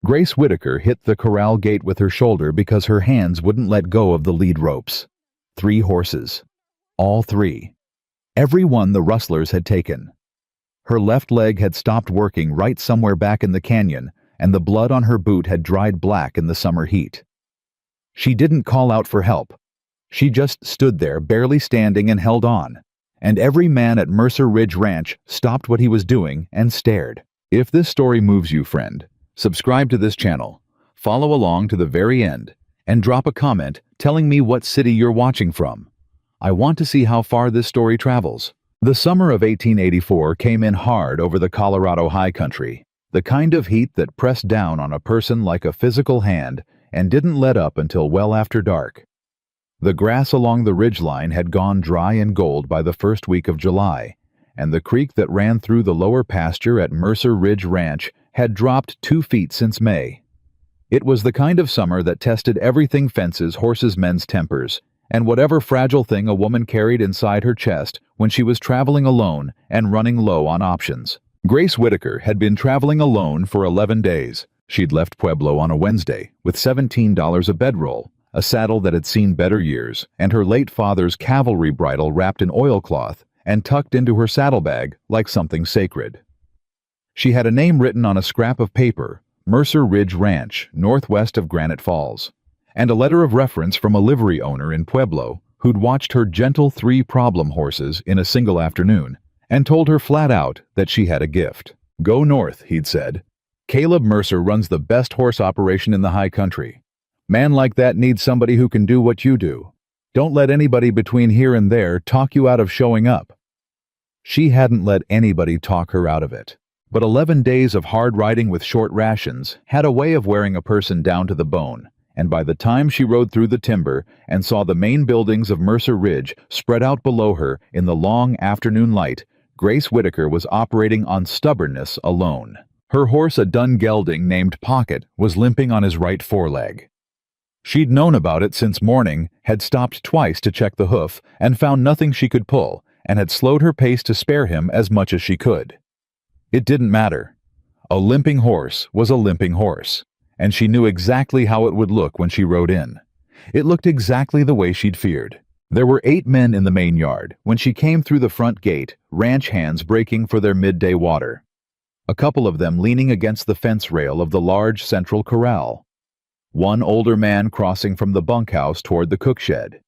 Grace Whitaker hit the corral gate with her shoulder because her hands wouldn't let go of the lead ropes. 3 horses. All 3. Every one the rustlers had taken. Her left leg had stopped working right somewhere back in the canyon, and the blood on her boot had dried black in the summer heat. She didn't call out for help. She just stood there, barely standing, and held on. And every man at Mercer Ridge Ranch stopped what he was doing and stared. If this story moves you, friend, subscribe to this channel, follow along to the very end, and drop a comment telling me what city you're watching from. I want to see how far this story travels. The summer of 1884 came in hard over the Colorado high country, the kind of heat that pressed down on a person like a physical hand and didn't let up until well after dark. The grass along the ridgeline had gone dry and gold by the first week of July, and the creek that ran through the lower pasture at Mercer Ridge Ranch had dropped 2 feet since May. It was the kind of summer that tested everything fences, horses, men's tempers, and whatever fragile thing a woman carried inside her chest when she was traveling alone and running low on options. Grace Whitaker had been traveling alone for 11 days. She'd left Pueblo on a Wednesday with $17 a bedroll, a saddle that had seen better years, and her late father's cavalry bridle wrapped in oilcloth and tucked into her saddlebag like something sacred. She had a name written on a scrap of paper, Mercer Ridge Ranch, northwest of Granite Falls, and a letter of reference from a livery owner in Pueblo who'd watched her gentle 3 problem horses in a single afternoon and told her flat out that she had a gift. "Go north," he'd said. "Caleb Mercer runs the best horse operation in the high country. Man like that needs somebody who can do what you do. Don't let anybody between here and there talk you out of showing up." She hadn't let anybody talk her out of it. But 11 days of hard riding with short rations had a way of wearing a person down to the bone, and by the time she rode through the timber and saw the main buildings of Mercer Ridge spread out below her in the long afternoon light, Grace Whitaker was operating on stubbornness alone. Her horse, a dun gelding named Pocket, was limping on his right foreleg. She'd known about it since morning, had stopped twice to check the hoof, and found nothing she could pull, and had slowed her pace to spare him as much as she could. It didn't matter. A limping horse was a limping horse, and she knew exactly how it would look when she rode in. It looked exactly the way she'd feared. There were 8 men in the main yard when she came through the front gate, ranch hands breaking for their midday water. A couple of them leaning against the fence rail of the large central corral. One older man crossing from the bunkhouse toward the cook shed.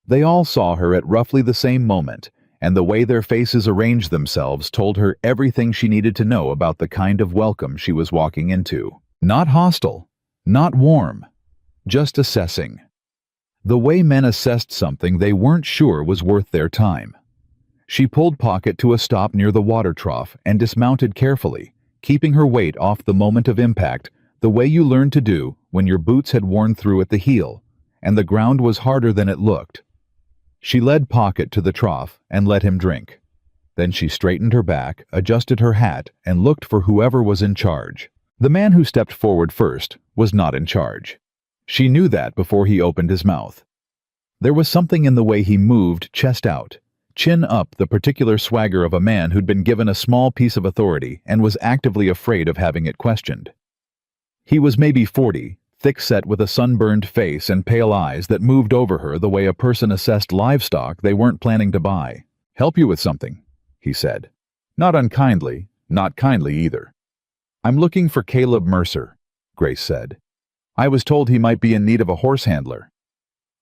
They all saw her at roughly the same moment, and the way their faces arranged themselves told her everything she needed to know about the kind of welcome she was walking into. Not hostile, not warm, just assessing. The way men assessed something they weren't sure was worth their time. She pulled Pocket to a stop near the water trough and dismounted carefully, keeping her weight off the moment of impact, the way you learned to do when your boots had worn through at the heel, and the ground was harder than it looked. She led Pocket to the trough and let him drink. Then she straightened her back, adjusted her hat, and looked for whoever was in charge. The man who stepped forward first was not in charge. She knew that before he opened his mouth. There was something in the way he moved, chest out, chin up, the particular swagger of a man who'd been given a small piece of authority and was actively afraid of having it questioned. He was maybe 40, thick-set with a sunburned face and pale eyes that moved over her the way a person assessed livestock they weren't planning to buy. "Help you with something," he said. Not unkindly, not kindly either. "I'm looking for Caleb Mercer," Grace said. "I was told he might be in need of a horse handler."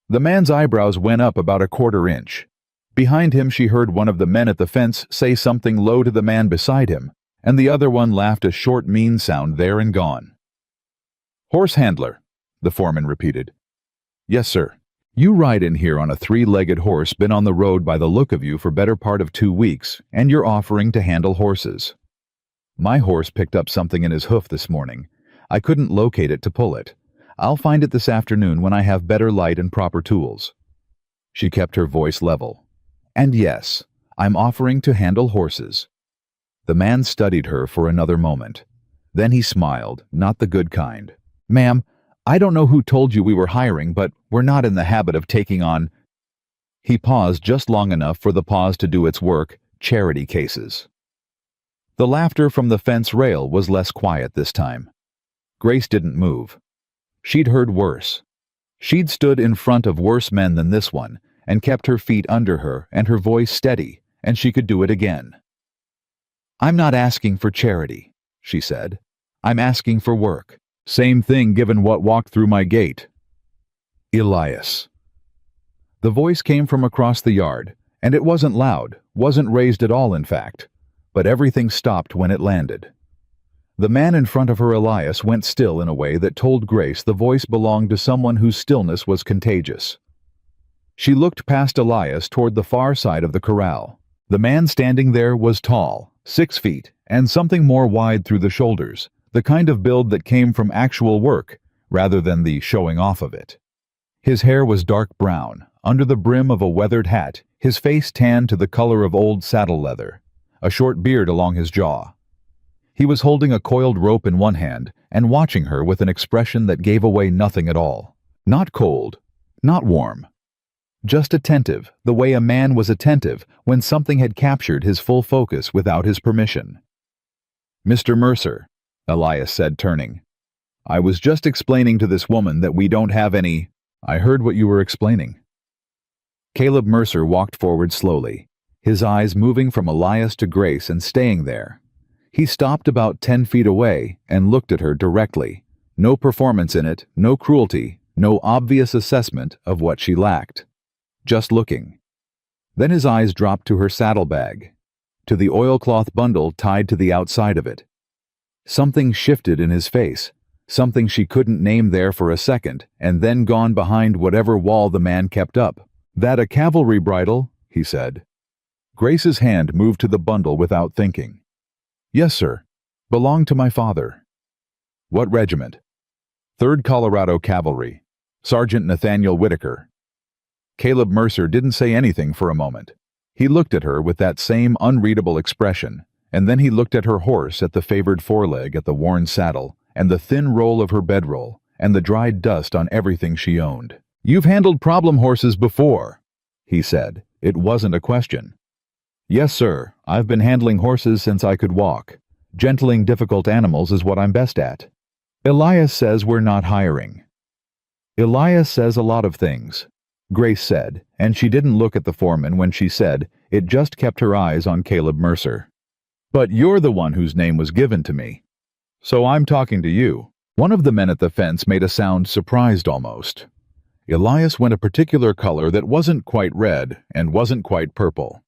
The man's eyebrows went up about a quarter inch. Behind him she heard one of the men at the fence say something low to the man beside him, and the other one laughed a short, mean sound there and gone. "Horse handler," the foreman repeated. "Yes, sir. You ride in here on a 3-legged horse, been on the road by the look of you for better part of 2 weeks, and you're offering to handle horses." "My horse picked up something in his hoof this morning. I couldn't locate it to pull it. I'll find it this afternoon when I have better light and proper tools." She kept her voice level. "And yes, I'm offering to handle horses." The man studied her for another moment. Then he smiled, not the good kind. "Ma'am, I don't know who told you we were hiring, but we're not in the habit of taking on—" He paused just long enough for the pause to do its work, charity cases. The laughter from the fence rail was less quiet this time. Grace didn't move. She'd heard worse. She'd stood in front of worse men than this one, and kept her feet under her and her voice steady, and she could do it again. "I'm not asking for charity," she said. "I'm asking for work. Same thing given what walked through my gate." Elias. The voice came from across the yard, and it wasn't loud, wasn't raised at all in fact, but everything stopped when it landed. The man in front of her, Elias, went still in a way that told Grace the voice belonged to someone whose stillness was contagious. She looked past Elias toward the far side of the corral. The man standing there was tall, 6 feet, and something more wide through the shoulders, the kind of build that came from actual work, rather than the showing off of it. His hair was dark brown, under the brim of a weathered hat, his face tanned to the color of old saddle leather, a short beard along his jaw. He was holding a coiled rope in one hand and watching her with an expression that gave away nothing at all. Not cold, not warm. Just attentive, the way a man was attentive when something had captured his full focus without his permission. "Mr. Mercer," Elias said, turning. "I was just explaining to this woman that we don't have any—" "I heard what you were explaining." Caleb Mercer walked forward slowly, his eyes moving from Elias to Grace and staying there. He stopped about 10 feet away and looked at her directly. No performance in it, no cruelty, no obvious assessment of what she lacked. Just looking. Then his eyes dropped to her saddlebag, to the oilcloth bundle tied to the outside of it. Something shifted in his face, something she couldn't name there for a second, and then gone behind whatever wall the man kept up. "That a cavalry bridle?" he said. Grace's hand moved to the bundle without thinking. "Yes, sir. Belonged to my father." "What regiment?" "3rd Colorado Cavalry. Sergeant Nathaniel Whitaker." Caleb Mercer didn't say anything for a moment. He looked at her with that same unreadable expression, and then he looked at her horse, at the favored foreleg, at the worn saddle, and the thin roll of her bedroll, and the dried dust on everything she owned. "You've handled problem horses before," he said. It wasn't a question. "Yes, sir. I've been handling horses since I could walk. Gentling difficult animals is what I'm best at." "Elias says we're not hiring." "Elias says a lot of things," Grace said, and she didn't look at the foreman when she said it, just kept her eyes on Caleb Mercer. "But you're the one whose name was given to me. So I'm talking to you." One of the men at the fence made a sound surprised almost. Elias went a particular color that wasn't quite red and wasn't quite purple.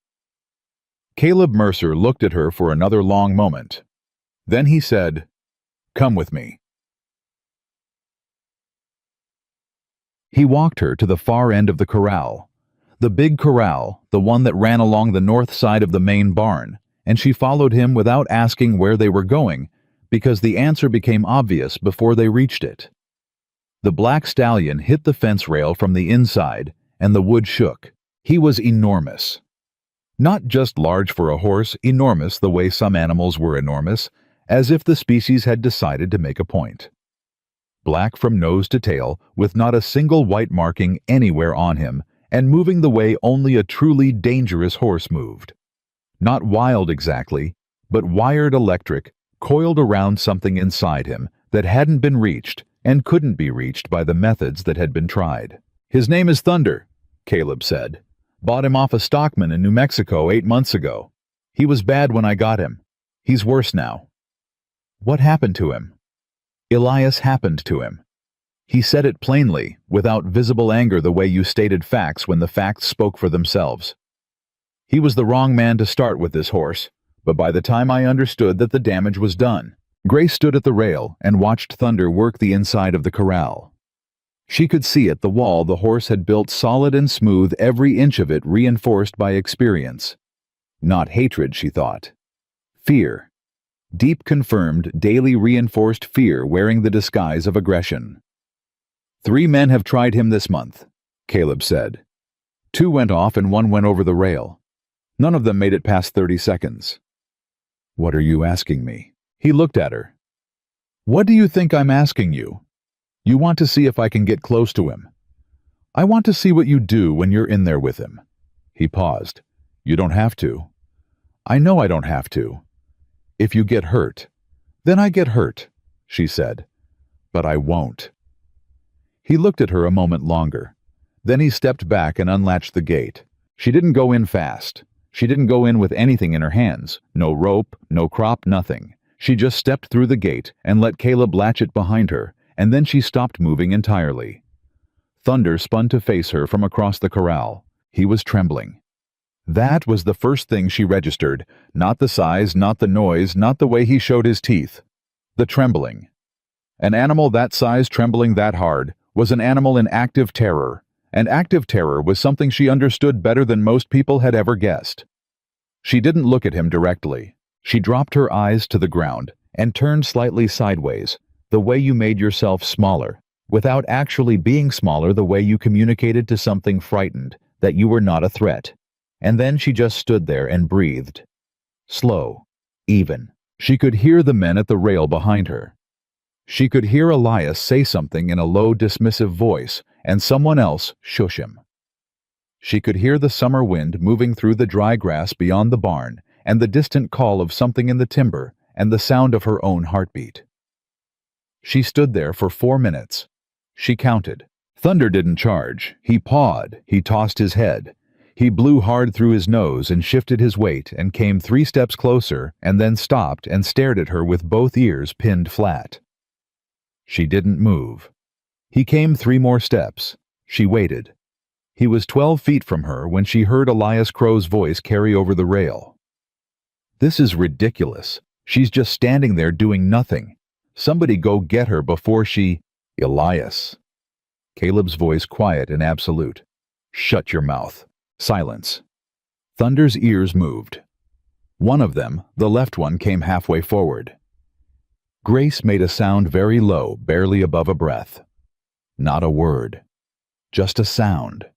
Caleb Mercer looked at her for another long moment. Then he said, "Come with me." He walked her to the far end of the corral. The big corral, the one that ran along the north side of the main barn, and she followed him without asking where they were going, because the answer became obvious before they reached it. The black stallion hit the fence rail from the inside, and the wood shook. He was enormous. Not just large for a horse, enormous the way some animals were enormous, as if the species had decided to make a point. Black from nose to tail, with not a single white marking anywhere on him, and moving the way only a truly dangerous horse moved. Not wild exactly, but wired electric, coiled around something inside him that hadn't been reached and couldn't be reached by the methods that had been tried. "His name is Thunder," Caleb said. "Bought him off a stockman in New Mexico 8 months ago. He was bad when I got him. He's worse now." "What happened to him?" "Elias happened to him." He said it plainly, without visible anger, the way you stated facts when the facts spoke for themselves. "He was the wrong man to start with this horse, but by the time I understood that the damage was done." Grace stood at the rail and watched Thunder work the inside of the corral. She could see at the wall the horse had built solid and smooth, every inch of it reinforced by experience. Not hatred, she thought. Fear. Deep confirmed, daily reinforced fear wearing the disguise of aggression. 3 men have tried him this month, Caleb said. 2 went off and 1 went over the rail. None of them made it past 30 seconds. "What are you asking me?" He looked at her. "What do you think I'm asking you? You want to see if I can get close to him. I want to see what you do when you're in there with him." He paused. "You don't have to." "I know I don't have to. If you get hurt, then I get hurt," she said. but I won't." He looked at her a moment longer. Then he stepped back and unlatched the gate. She didn't go in fast. She didn't go in with anything in her hands. No rope, no crop, nothing. She just stepped through the gate and let Caleb latch it behind her, and then she stopped moving entirely. Thunder spun to face her from across the corral. He was trembling. That was the first thing she registered, not the size, not the noise, not the way he showed his teeth. The trembling. An animal that size trembling that hard was an animal in active terror, and active terror was something she understood better than most people had ever guessed. She didn't look at him directly. She dropped her eyes to the ground and turned slightly sideways, the way you made yourself smaller, without actually being smaller, the way you communicated to something frightened that you were not a threat. And then she just stood there and breathed. Slow, even. She could hear the men at the rail behind her. She could hear Elias say something in a low, dismissive voice, and someone else shush him. She could hear the summer wind moving through the dry grass beyond the barn, and the distant call of something in the timber, and the sound of her own heartbeat. She stood there for 4 minutes. She counted. Thunder didn't charge. He pawed. He tossed his head. He blew hard through his nose and shifted his weight and came 3 steps closer and then stopped and stared at her with both ears pinned flat. She didn't move. He came 3 more steps. She waited. He was 12 feet from her when she heard Elias Crow's voice carry over the rail. "This is ridiculous. She's just standing there doing nothing. Somebody go get her before she—" "Elias." Caleb's voice quiet and absolute. "Shut your mouth." Silence. Thunder's ears moved. One of them, the left one, came halfway forward. Grace made a sound very low, barely above a breath. Not a word. Just a sound.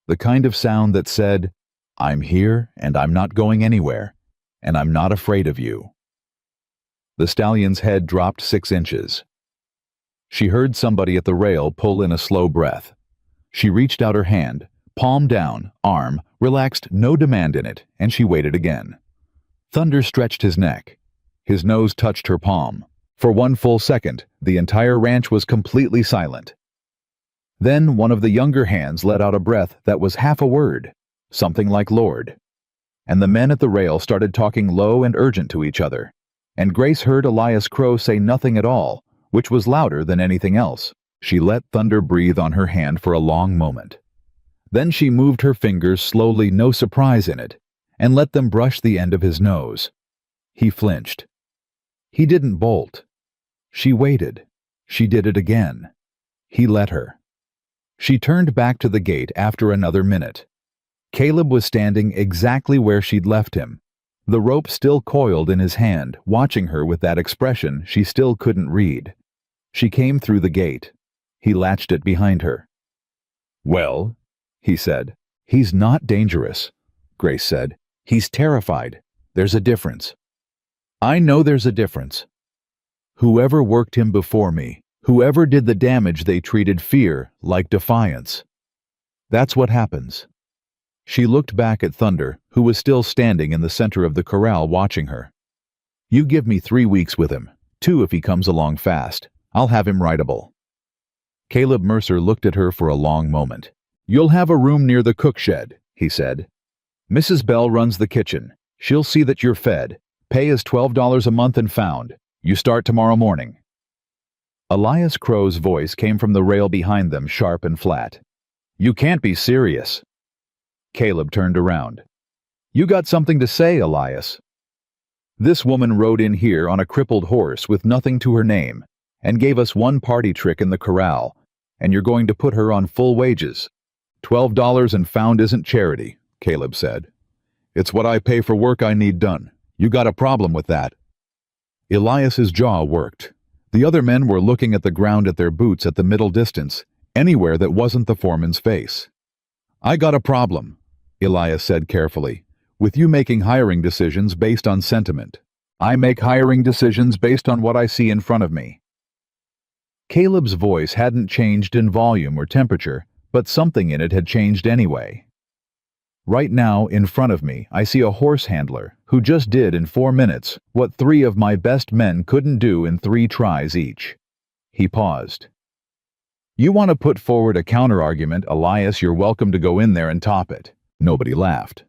The kind of sound that said, "I'm here and I'm not going anywhere, and I'm not afraid of you." The stallion's head dropped 6 inches. She heard somebody at the rail pull in a slow breath. She reached out her hand, palm down, arm, relaxed, no demand in it, and she waited again. Thunder stretched his neck. His nose touched her palm. For 1 full second, the entire ranch was completely silent. Then one of the younger hands let out a breath that was half a word, something like Lord. And the men at the rail started talking low and urgent to each other, and Grace heard Elias Crow say nothing at all, which was louder than anything else. She let Thunder breathe on her hand for a long moment. Then she moved her fingers slowly, no surprise in it, and let them brush the end of his nose. He flinched. He didn't bolt. She waited. She did it again. He let her. She turned back to the gate after another minute. Caleb was standing exactly where she'd left him, the rope still coiled in his hand, watching her with that expression she still couldn't read. She came through the gate. He latched it behind her. "Well," he said. "He's not dangerous," Grace said. "He's terrified. There's a difference." "I know there's a difference. Whoever worked him before me, whoever did the damage, they treated fear like defiance. That's what happens." She looked back at Thunder, who was still standing in the center of the corral watching her. "You give me 3 weeks with him, 2 if he comes along fast. I'll have him rideable." Caleb Mercer looked at her for a long moment. "You'll have a room near the cook shed," he said. "Mrs. Bell runs the kitchen. She'll see that you're fed. Pay is $12 a month and found. You start tomorrow morning." Elias Crow's voice came from the rail behind them, sharp and flat. "You can't be serious." Caleb turned around. "You got something to say, Elias?" "This woman rode in here on a crippled horse with nothing to her name, and gave us one party trick in the corral, and you're going to put her on full wages. $12 and found isn't charity," Caleb said. "It's what I pay for work I need done. You got a problem with that?" Elias's jaw worked. The other men were looking at the ground at their boots at the middle distance, anywhere that wasn't the foreman's face. "I got a problem," Elias said carefully, "with you making hiring decisions based on sentiment. I make hiring decisions based on what I see in front of me." Caleb's voice hadn't changed in volume or temperature, but something in it had changed anyway. "Right now, in front of me, I see a horse handler who just did in 4 minutes what 3 of my best men couldn't do in 3 tries each. He paused. You want to put forward a counter-argument, Elias, you're welcome to go in there and top it. Nobody laughed.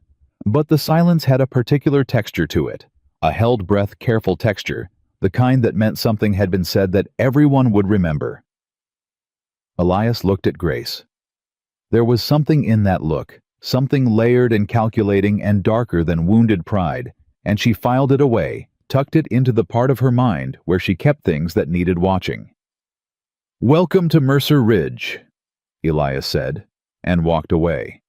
But the silence had a particular texture to it, a held-breath, careful texture, the kind that meant something had been said that everyone would remember. Elias looked at Grace. There was something in that look, something layered and calculating and darker than wounded pride, and she filed it away, tucked it into the part of her mind where she kept things that needed watching. "Welcome to Mercer Ridge," Elias said, and walked away.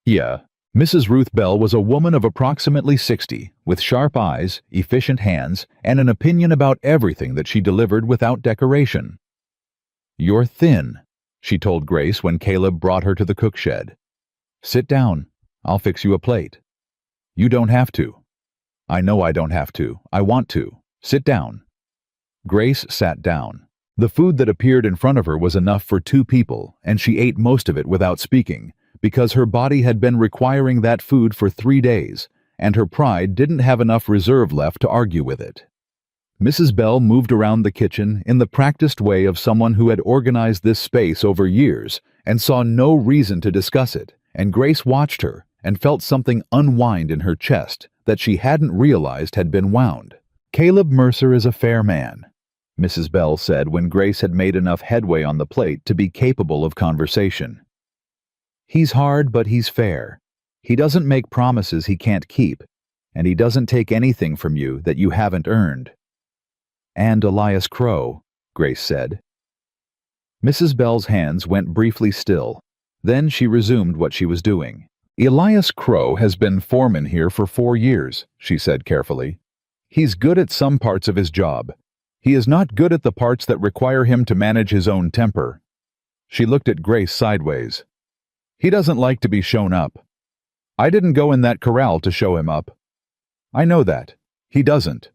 Yeah, Mrs. Ruth Bell was a woman of approximately 60, with sharp eyes, efficient hands, and an opinion about everything that she delivered without decoration. "You're thin," she told Grace when Caleb brought her to the cook shed. "Sit down. I'll fix you a plate." "You don't have to." "I know I don't have to. I want to. Sit down." Grace sat down. The food that appeared in front of her was enough for 2 people, and she ate most of it without speaking, because her body had been requiring that food for 3 days, and her pride didn't have enough reserve left to argue with it. Mrs. Bell moved around the kitchen in the practiced way of someone who had organized this space over years and saw no reason to discuss it, and Grace watched her and felt something unwind in her chest that she hadn't realized had been wound. "Caleb Mercer is a fair man," Mrs. Bell said when Grace had made enough headway on the plate to be capable of conversation. "He's hard, but he's fair. He doesn't make promises he can't keep, and he doesn't take anything from you that you haven't earned." "And Elias Crow," Grace said. Mrs. Bell's hands went briefly still. Then she resumed what she was doing. "Elias Crow has been foreman here for 4 years, she said carefully. "He's good at some parts of his job. He is not good at the parts that require him to manage his own temper." She looked at Grace sideways. "He doesn't like to be shown up. I didn't go in that corral to show him up. I know that. He doesn't."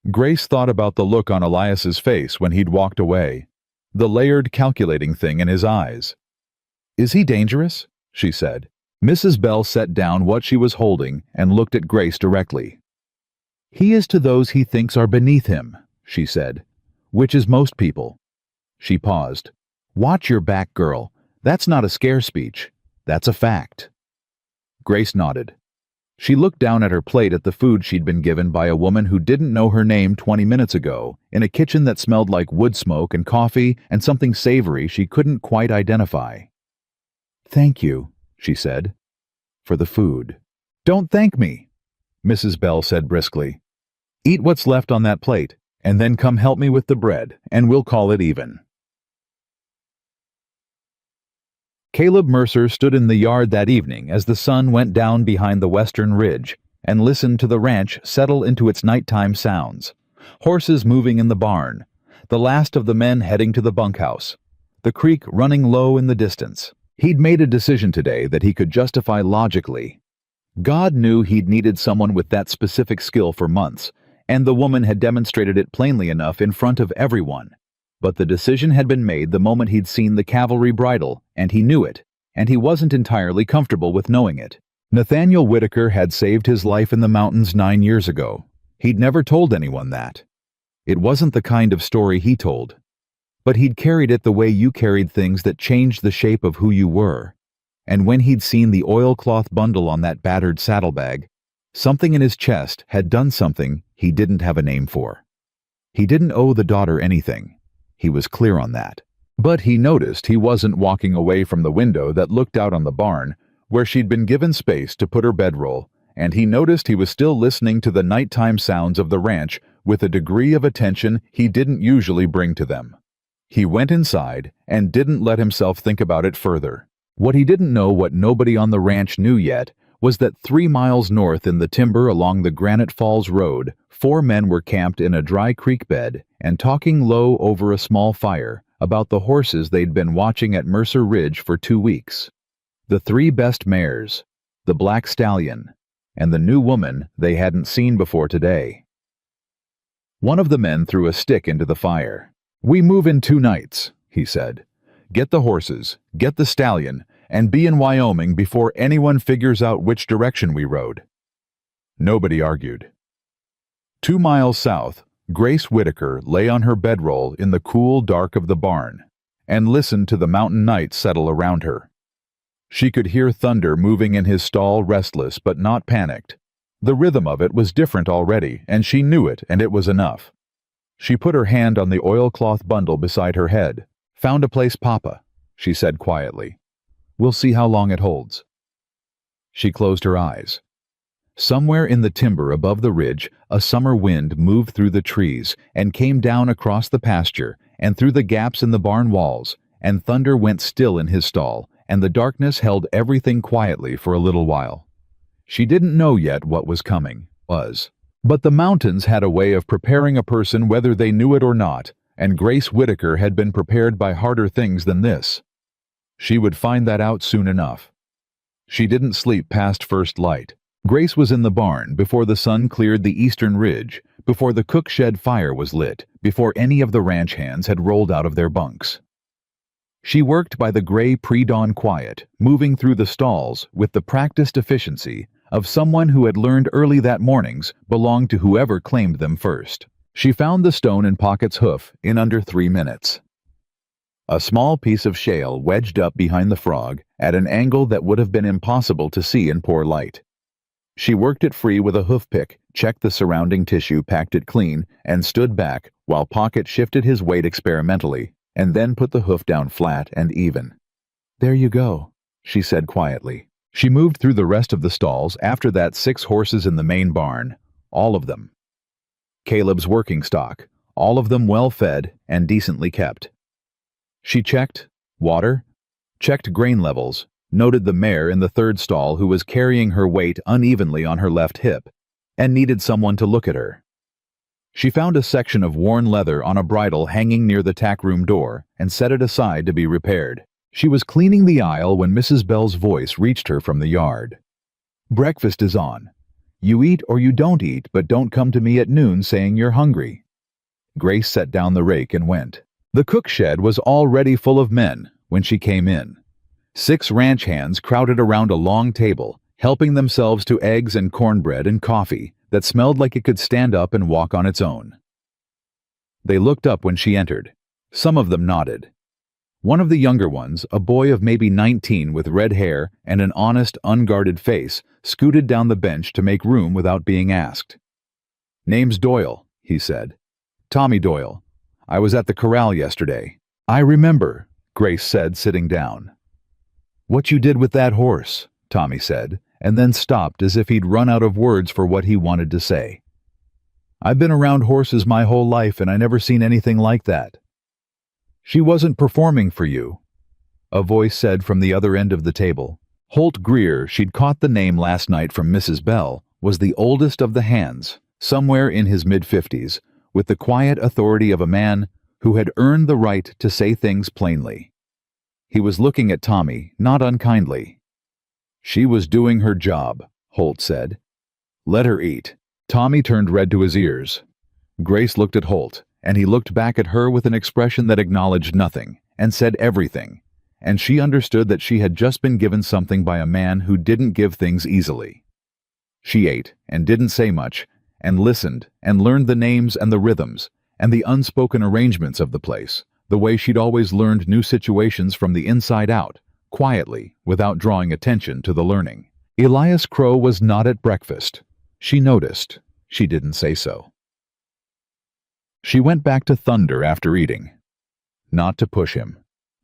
Grace thought about the look on Elias's face when he'd walked away, the layered calculating thing in his eyes. "Is he dangerous?" she said. Mrs. Bell set down what she was holding and looked at Grace directly. "He is to those he thinks are beneath him," she said, "which is most people." She paused. "Watch your back, girl. That's not a scare speech. That's a fact." Grace nodded. She looked down at her plate at the food she'd been given by a woman who didn't know her name 20 minutes ago, in a kitchen that smelled like wood smoke and coffee and something savory she couldn't quite identify. "Thank you," she said, "for the food." "Don't thank me," Mrs. Bell said briskly. "Eat what's left on that plate, and then come help me with the bread, and we'll call it even." Caleb Mercer stood in the yard that evening as the sun went down behind the western ridge and listened to the ranch settle into its nighttime sounds. Horses moving in the barn, the last of the men heading to the bunkhouse, the creek running low in the distance. He'd made a decision today that he could justify logically. God knew he'd needed someone with that specific skill for months, and the woman had demonstrated it plainly enough in front of everyone. But the decision had been made the moment he'd seen the cavalry bridle, and he knew it, and he wasn't entirely comfortable with knowing it. Nathaniel Whitaker had saved his life in the mountains 9 years ago. He'd never told anyone that. It wasn't the kind of story he told. But he'd carried it the way you carried things that changed the shape of who you were. And when he'd seen the oilcloth bundle on that battered saddlebag, something in his chest had done something he didn't have a name for. He didn't owe the daughter anything. He was clear on that. But he noticed he wasn't walking away from the window that looked out on the barn, where she'd been given space to put her bedroll, and he noticed he was still listening to the nighttime sounds of the ranch with a degree of attention he didn't usually bring to them. He went inside and didn't let himself think about it further. What he didn't know, what nobody on the ranch knew yet, was that 3 miles north in the timber along the Granite Falls Road, 4 men were camped in a dry creek bed and talking low over a small fire about the horses they'd been watching at Mercer Ridge for 2 weeks. The 3 best mares, the black stallion, and the new woman they hadn't seen before today. One of the men threw a stick into the fire. "We move in 2 nights, he said. "Get the horses, get the stallion, and be in Wyoming before anyone figures out which direction we rode." Nobody argued. 2 miles south, Grace Whitaker lay on her bedroll in the cool dark of the barn and listened to the mountain night settle around her. She could hear Thunder moving in his stall, restless but not panicked. The rhythm of it was different already, and she knew it, and it was enough. She put her hand on the oilcloth bundle beside her head. "Found a place, Papa," she said quietly. "We'll see how long it holds." She closed her eyes. Somewhere in the timber above the ridge, a summer wind moved through the trees and came down across the pasture and through the gaps in the barn walls, and Thunder went still in his stall, and the darkness held everything quietly for a little while. She didn't know yet what was coming, but the mountains had a way of preparing a person whether they knew it or not, and Grace Whitaker had been prepared by harder things than this. She would find that out soon enough. She didn't sleep past first light. Grace was in the barn before the sun cleared the eastern ridge, before the cook shed fire was lit, before any of the ranch hands had rolled out of their bunks. She worked by the gray pre-dawn quiet, moving through the stalls with the practiced efficiency of someone who had learned early that mornings belonged to whoever claimed them first. She found the stone in Pocket's hoof in under 3 minutes. A small piece of shale wedged up behind the frog at an angle that would have been impossible to see in poor light. She worked it free with a hoof pick, checked the surrounding tissue, packed it clean, and stood back while Pocket shifted his weight experimentally, and then put the hoof down flat and even. "There you go," she said quietly. She moved through the rest of the stalls after that 6 horses in the main barn, all of them. Caleb's working stock, all of them well fed and decently kept. She checked water, checked grain levels, noted the mare in the 3rd stall who was carrying her weight unevenly on her left hip, and needed someone to look at her. She found a section of worn leather on a bridle hanging near the tackroom door and set it aside to be repaired. She was cleaning the aisle when Mrs. Bell's voice reached her from the yard. "Breakfast is on. You eat or you don't eat, but don't come to me at noon saying you're hungry." Grace set down the rake and went. The cook shed was already full of men when she came in. 6 ranch hands crowded around a long table, helping themselves to eggs and cornbread and coffee that smelled like it could stand up and walk on its own. They looked up when she entered. Some of them nodded. One of the younger ones, a boy of maybe 19 with red hair and an honest, unguarded face, scooted down the bench to make room without being asked. "Name's Doyle," he said. "Tommy Doyle. I was at the corral yesterday." "I remember," Grace said, sitting down. "What you did with that horse," Tommy said, and then stopped as if he'd run out of words for what he wanted to say. "I've been around horses my whole life and I never seen anything like that." "She wasn't performing for you," a voice said from the other end of the table. Holt Greer, she'd caught the name last night from Mrs. Bell, was the oldest of the hands, somewhere in his mid-50s, with the quiet authority of a man who had earned the right to say things plainly. He was looking at Tommy, not unkindly. "She was doing her job," Holt said. "Let her eat." Tommy turned red to his ears. Grace looked at Holt, and he looked back at her with an expression that acknowledged nothing, and said everything, and she understood that she had just been given something by a man who didn't give things easily. She ate, and didn't say much, and listened, and learned the names and the rhythms, and the unspoken arrangements of the place, the way she'd always learned new situations from the inside out, quietly, without drawing attention to the learning. Elias Crow was not at breakfast. She noticed. She didn't say so. She went back to Thunder after eating. Not to push him.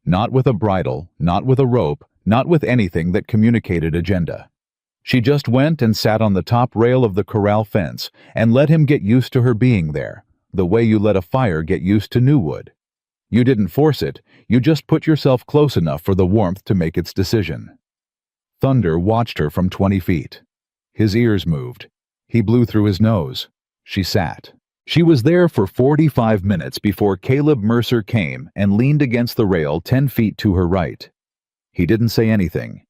Not with a bridle, not with a rope, not with anything that communicated agenda. She just went and sat on the top rail of the corral fence and let him get used to her being there, the way you let a fire get used to new wood. You didn't force it, you just put yourself close enough for the warmth to make its decision. Thunder watched her from 20 feet. His ears moved. He blew through his nose. She sat. She was there for 45 minutes before Caleb Mercer came and leaned against the rail 10 feet to her right. He didn't say anything.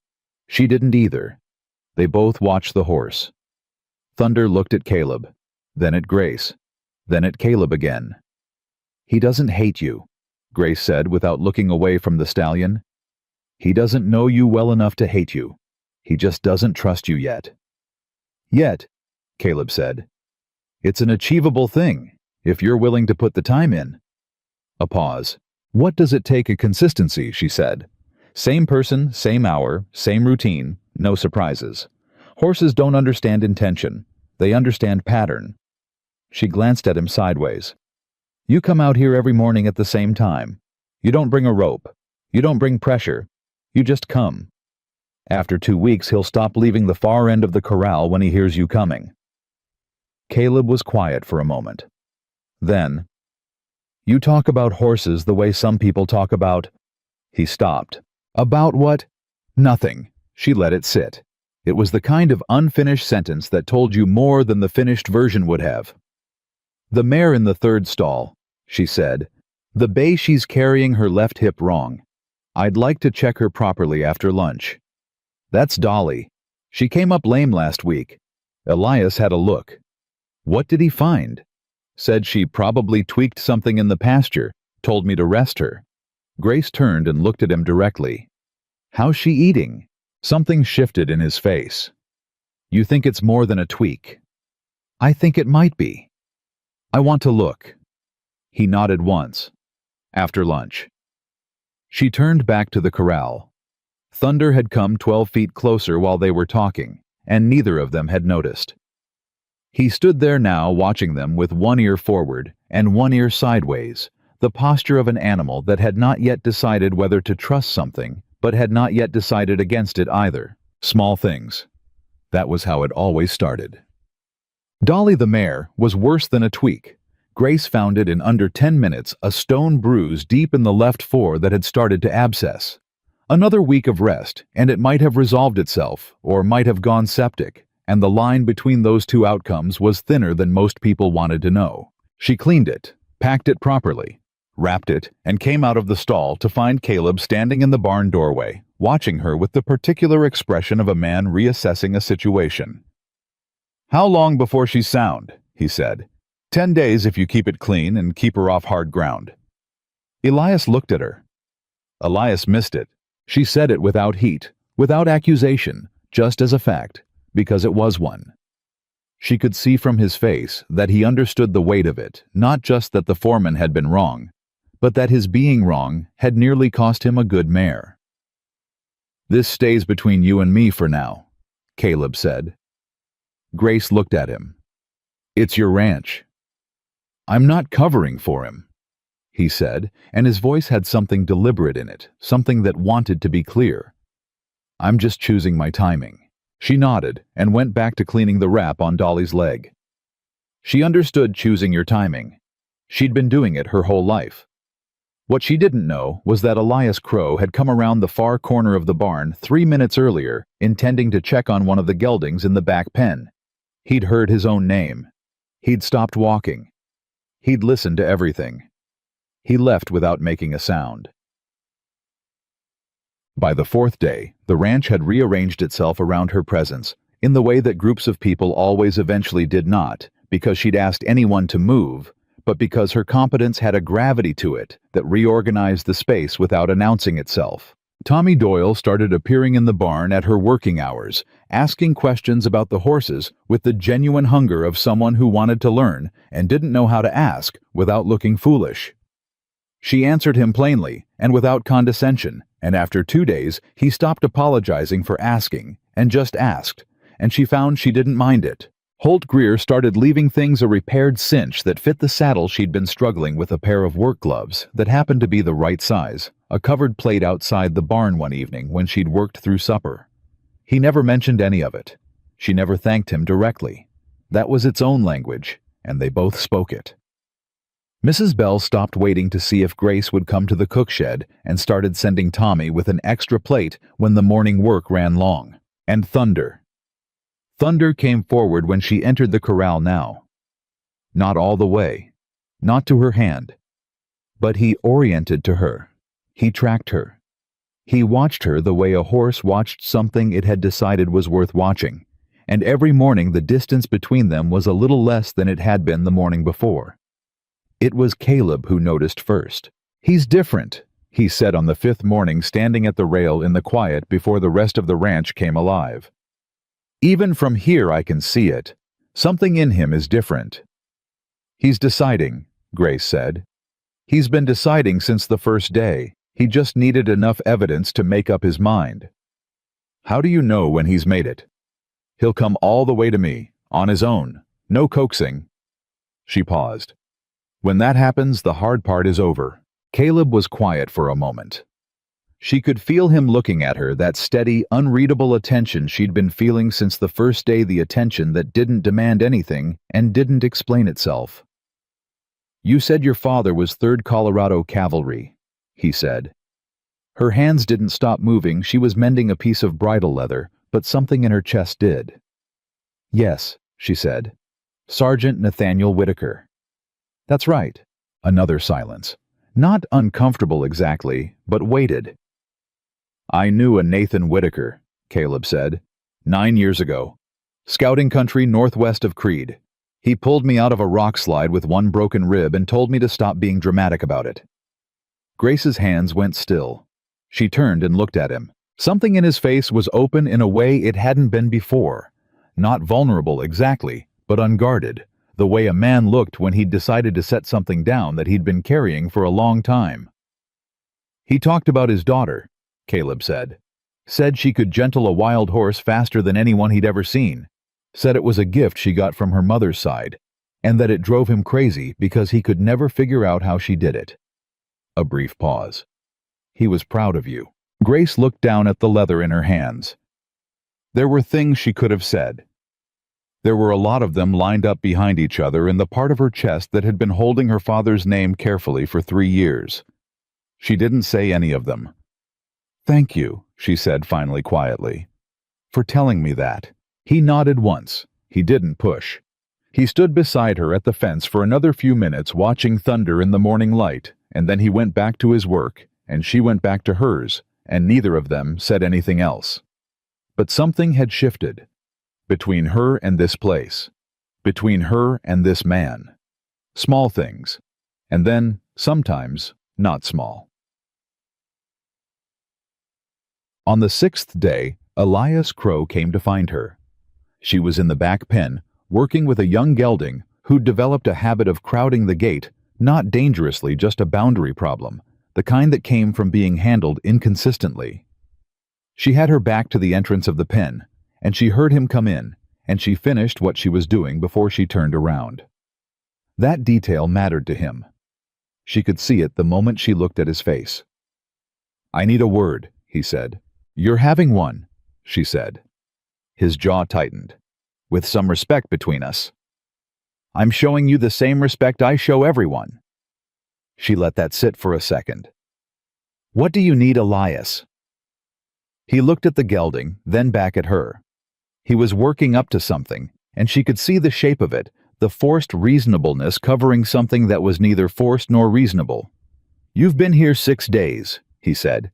She didn't either. They both watched the horse. Thunder looked at Caleb, then at Grace, then at Caleb again. "He doesn't hate you," Grace said without looking away from the stallion. "He doesn't know you well enough to hate you. He just doesn't trust you yet." "Yet," Caleb said. "It's an achievable thing. if you're willing to put the time in. A pause. What does it take a consistency, she said. Same person, same hour, same routine, no surprises. Horses don't understand intention. They understand pattern. She glanced at him sideways. You come out here every morning at the same time. You don't bring a rope. You don't bring pressure. You just come. After 2 weeks, he'll stop leaving the far end of the corral when he hears you coming. Caleb was quiet for a moment. Then, you talk about horses the way some people talk about... He stopped. About what? Nothing. She let it sit. It was the kind of unfinished sentence that told you more than the finished version would have. The mare in the third stall, she said. The bay she's carrying her left hip wrong. I'd like to check her properly after lunch. That's Dolly. She came up lame last week. Elias had a look. What did he find? Said she probably tweaked something in the pasture, told me to rest her. Grace turned and looked at him directly. How's she eating? Something shifted in his face. You think it's more than a tweak? I think it might be. I want to look. He nodded once. After lunch. She turned back to the corral. Thunder had come 12 feet closer while they were talking, and neither of them had noticed. He stood there now watching them with one ear forward and one ear sideways, the posture of an animal that had not yet decided whether to trust something, but had not yet decided against it either. Small things. That was how it always started. Dolly the mare was worse than a tweak. Grace found it in under 10 minutes, a stone bruise deep in the left fore that had started to abscess. Another week of rest, and it might have resolved itself, or might have gone septic, and the line between those two outcomes was thinner than most people wanted to know. She cleaned it, packed it properly, wrapped it, and came out of the stall to find Caleb standing in the barn doorway, watching her with the particular expression of a man reassessing a situation. How long before she's sound? He said. 10 days if you keep it clean and keep her off hard ground. Elias looked at her. Elias missed it. She said it without heat, without accusation, just as a fact, because it was one. She could see from his face that he understood the weight of it, not just that the foreman had been wrong, but that his being wrong had nearly cost him a good mare. This stays between you and me for now, Caleb said. Grace looked at him. It's your ranch. I'm not covering for him, he said, and his voice had something deliberate in it, something that wanted to be clear. I'm just choosing my timing. She nodded and went back to cleaning the wrap on Dolly's leg. She understood choosing your timing. She'd been doing it her whole life. What she didn't know was that Elias Crow had come around the far corner of the barn 3 minutes earlier, intending to check on one of the geldings in the back pen. He'd heard his own name. He'd stopped walking. He'd listened to everything. He left without making a sound. By the 4th day, the ranch had rearranged itself around her presence, in the way that groups of people always eventually did not, because she'd asked anyone to move, but because her competence had a gravity to it that reorganized the space without announcing itself. Tommy Doyle started appearing in the barn at her working hours, asking questions about the horses with the genuine hunger of someone who wanted to learn and didn't know how to ask without looking foolish. She answered him plainly and without condescension, and after 2 days he stopped apologizing for asking and just asked, and she found she didn't mind it. Holt Greer started leaving things a repaired cinch that fit the saddle she'd been struggling with, a pair of work gloves that happened to be the right size, a covered plate outside the barn one evening when she'd worked through supper. He never mentioned any of it. She never thanked him directly. That was its own language, and they both spoke it. Mrs. Bell stopped waiting to see if Grace would come to the cook shed and started sending Tommy with an extra plate when the morning work ran long. And Thunder. Thunder came forward when she entered the corral now. Not all the way. Not to her hand. But he oriented to her. He tracked her. He watched her the way a horse watched something it had decided was worth watching, and every morning the distance between them was a little less than it had been the morning before. It was Caleb who noticed first. He's different, he said on the 5th morning, standing at the rail in the quiet before the rest of the ranch came alive. Even from here I can see it. Something in him is different. He's deciding, Grace said. He's been deciding since the first day. He just needed enough evidence to make up his mind. How do you know when he's made it? He'll come all the way to me, on his own. No coaxing. She paused. When that happens, the hard part is over. Caleb was quiet for a moment. She could feel him looking at her, that steady, unreadable attention she'd been feeling since the first day, the attention that didn't demand anything and didn't explain itself. You said your father was 3rd Colorado Cavalry, he said. Her hands didn't stop moving. She was mending a piece of bridle leather, but something in her chest did. Yes, she said. Sergeant Nathaniel Whitaker. That's right. Another silence. Not uncomfortable exactly, but weighted. I knew a Nathan Whitaker, Caleb said. 9 years ago. Scouting country northwest of Creed. He pulled me out of a rock slide with one broken rib and told me to stop being dramatic about it. Grace's hands went still. She turned and looked at him. Something in his face was open in a way it hadn't been before. Not vulnerable exactly, but unguarded, the way a man looked when he'd decided to set something down that he'd been carrying for a long time. He talked about his daughter, Caleb said. Said she could gentle a wild horse faster than anyone he'd ever seen. Said it was a gift she got from her mother's side, and that it drove him crazy because he could never figure out how she did it. A brief pause. He was proud of you. Grace looked down at the leather in her hands. There were things she could have said. There were a lot of them lined up behind each other in the part of her chest that had been holding her father's name carefully for 3 years. She didn't say any of them. Thank you, she said finally quietly, for telling me that. He nodded once. He didn't push. He stood beside her at the fence for another few minutes watching thunder in the morning light, and then he went back to his work, and she went back to hers, and neither of them said anything else. But something had shifted. Between her and this place. Between her and this man. Small things. And then, sometimes, not small. On the 6th day, Elias Crow came to find her. She was in the back pen, working with a young gelding who'd developed a habit of crowding the gate, not dangerously, just a boundary problem, the kind that came from being handled inconsistently. She had her back to the entrance of the pen, and she heard him come in, and she finished what she was doing before she turned around. That detail mattered to him. She could see it the moment she looked at his face. I need a word, he said. You're having one, she said. His jaw tightened. With some respect between us. I'm showing you the same respect I show everyone. She let that sit for a second. What do you need, Elias? He looked at the gelding, then back at her. He was working up to something, and she could see the shape of it, the forced reasonableness covering something that was neither forced nor reasonable. You've been here 6 days, he said,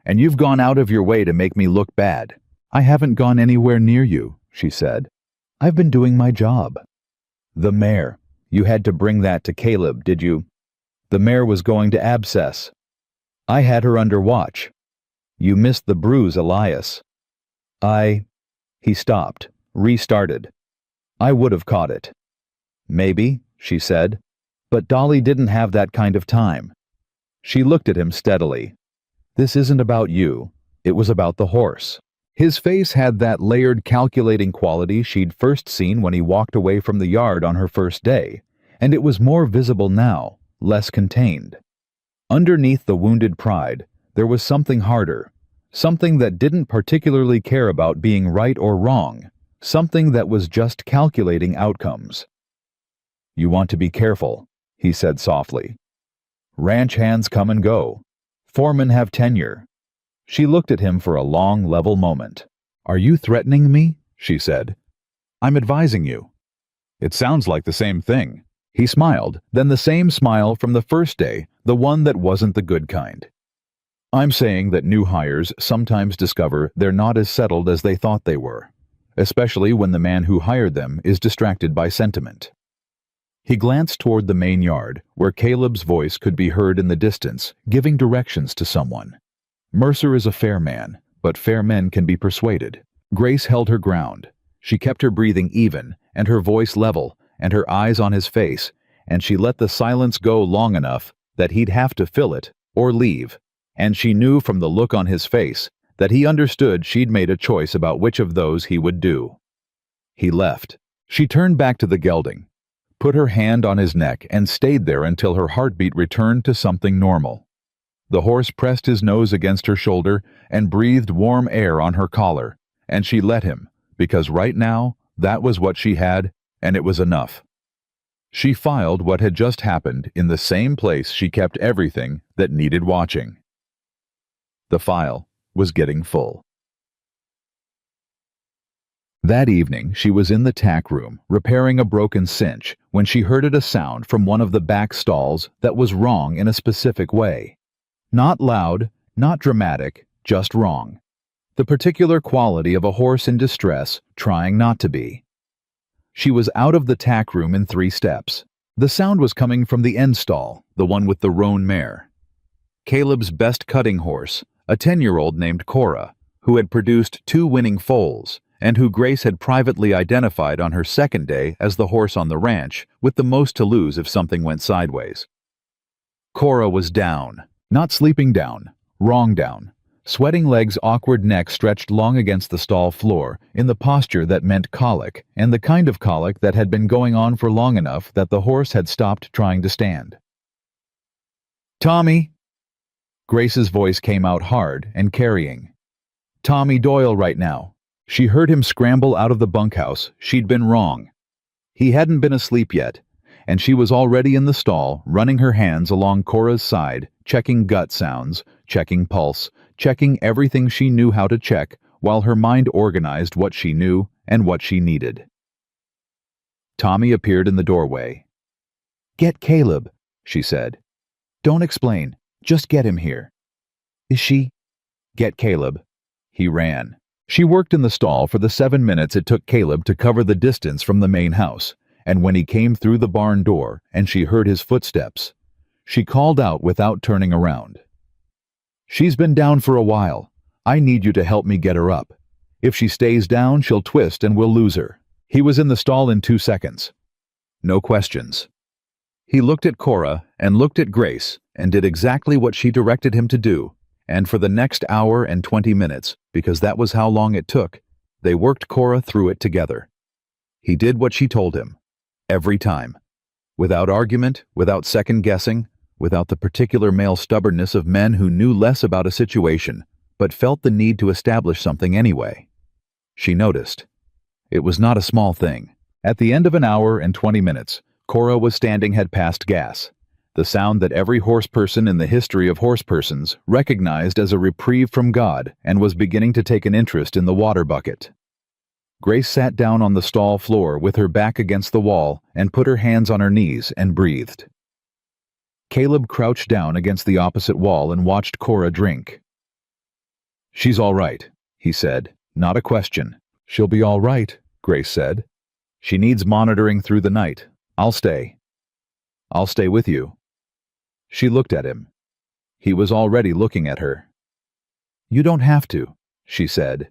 and you've gone out of your way to make me look bad. I haven't gone anywhere near you, she said. I've been doing my job. The mare. You had to bring that to Caleb, did you? The mare was going to abscess. I had her under watch. You missed the bruise, Elias. He stopped, restarted. I would have caught it. Maybe, she said, but Dolly didn't have that kind of time. She looked at him steadily. This isn't about you. It was about the horse. His face had that layered, calculating quality she'd first seen when he walked away from the yard on her first day, and it was more visible now, less contained. Underneath the wounded pride, there was something harder, something that didn't particularly care about being right or wrong, something that was just calculating outcomes. You want to be careful, he said softly. Ranch hands come and go. Foremen have tenure. She looked at him for a long, level moment. Are you threatening me? She said. I'm advising you. It sounds like the same thing. He smiled, then the same smile from the first day, the one that wasn't the good kind. I'm saying that new hires sometimes discover they're not as settled as they thought they were, especially when the man who hired them is distracted by sentiment. He glanced toward the main yard, where Caleb's voice could be heard in the distance, giving directions to someone. Mercer is a fair man, but fair men can be persuaded. Grace held her ground. She kept her breathing even, and her voice level, and her eyes on his face, and she let the silence go long enough that he'd have to fill it or leave, and she knew from the look on his face that he understood she'd made a choice about which of those he would do. He left. She turned back to the gelding, put her hand on his neck, and stayed there until her heartbeat returned to something normal. The horse pressed his nose against her shoulder and breathed warm air on her collar, and she let him, because right now, that was what she had, and it was enough. She filed what had just happened in the same place she kept everything that needed watching. The file was getting full. That evening, she was in the tack room, repairing a broken cinch, when she heard a sound from one of the back stalls that was wrong in a specific way. Not loud, not dramatic, just wrong. The particular quality of a horse in distress, trying not to be. She was out of the tack room in 3 steps. The sound was coming from the end stall, the one with the roan mare. Caleb's best cutting horse, a 10-year-old named Cora, who had produced 2 winning foals, and who Grace had privately identified on her second day as the horse on the ranch with the most to lose if something went sideways. Cora was down, not sleeping down, wrong down, sweating legs, awkward neck stretched long against the stall floor in the posture that meant colic, and the kind of colic that had been going on for long enough that the horse had stopped trying to stand. "Tommy!" Grace's voice came out hard and carrying. "Tommy Doyle right now." She heard him scramble out of the bunkhouse. She'd been wrong. He hadn't been asleep yet, and she was already in the stall, running her hands along Cora's side, checking gut sounds, checking pulse, checking everything she knew how to check, while her mind organized what she knew and what she needed. Tommy appeared in the doorway. "Get Caleb," she said. "Don't explain. Just get him here." "Is she?" "Get Caleb." He ran. She worked in the stall for the 7 minutes it took Caleb to cover the distance from the main house, and when he came through the barn door and she heard his footsteps, she called out without turning around. "She's been down for a while. I need you to help me get her up. If she stays down, she'll twist and we'll lose her." He was in the stall in 2 seconds. No questions. He looked at Cora and looked at Grace and did exactly what she directed him to do, and for the next hour and 20 minutes, because that was how long it took, they worked Cora through it together. He did what she told him. Every time. Without argument, without second-guessing, without the particular male stubbornness of men who knew less about a situation, but felt the need to establish something anyway. She noticed. It was not a small thing. At the end of an hour and 20 minutes, Cora was standing head past gas, the sound that every horse person in the history of horse persons recognized as a reprieve from God, and was beginning to take an interest in the water bucket. Grace sat down on the stall floor with her back against the wall and put her hands on her knees and breathed. Caleb crouched down against the opposite wall and watched Cora drink. "She's all right," he said. "Not a question." "She'll be all right," Grace said. "She needs monitoring through the night. I'll stay." "I'll stay with you." She looked at him. He was already looking at her. "You don't have to," she said.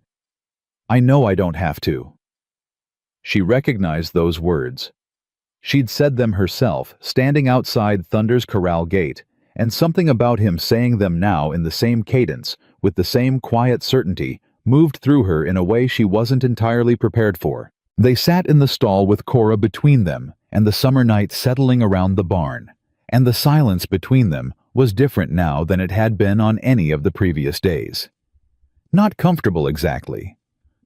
"I know I don't have to." She recognized those words. She'd said them herself, standing outside Thunder's corral gate, and something about him saying them now in the same cadence, with the same quiet certainty, moved through her in a way she wasn't entirely prepared for. They sat in the stall with Cora between them, and the summer night settling around the barn, and the silence between them was different now than it had been on any of the previous days. Not comfortable exactly.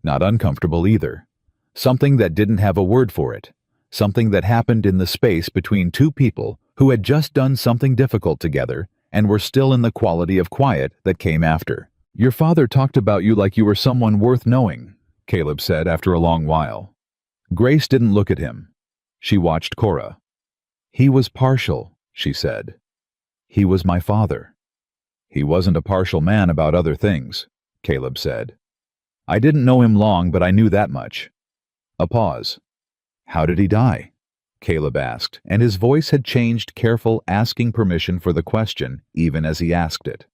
Not uncomfortable either. Something that didn't have a word for it. Something that happened in the space between 2 people who had just done something difficult together and were still in the quality of quiet that came after. "Your father talked about you like you were someone worth knowing," Caleb said after a long while. Grace didn't look at him. She watched Cora. "He was partial," she said. "He was my father." "He wasn't a partial man about other things," Caleb said. "I didn't know him long, but I knew that much." A pause. "How did he die?" Caleb asked, and his voice had changed, careful, asking permission for the question, even as he asked it.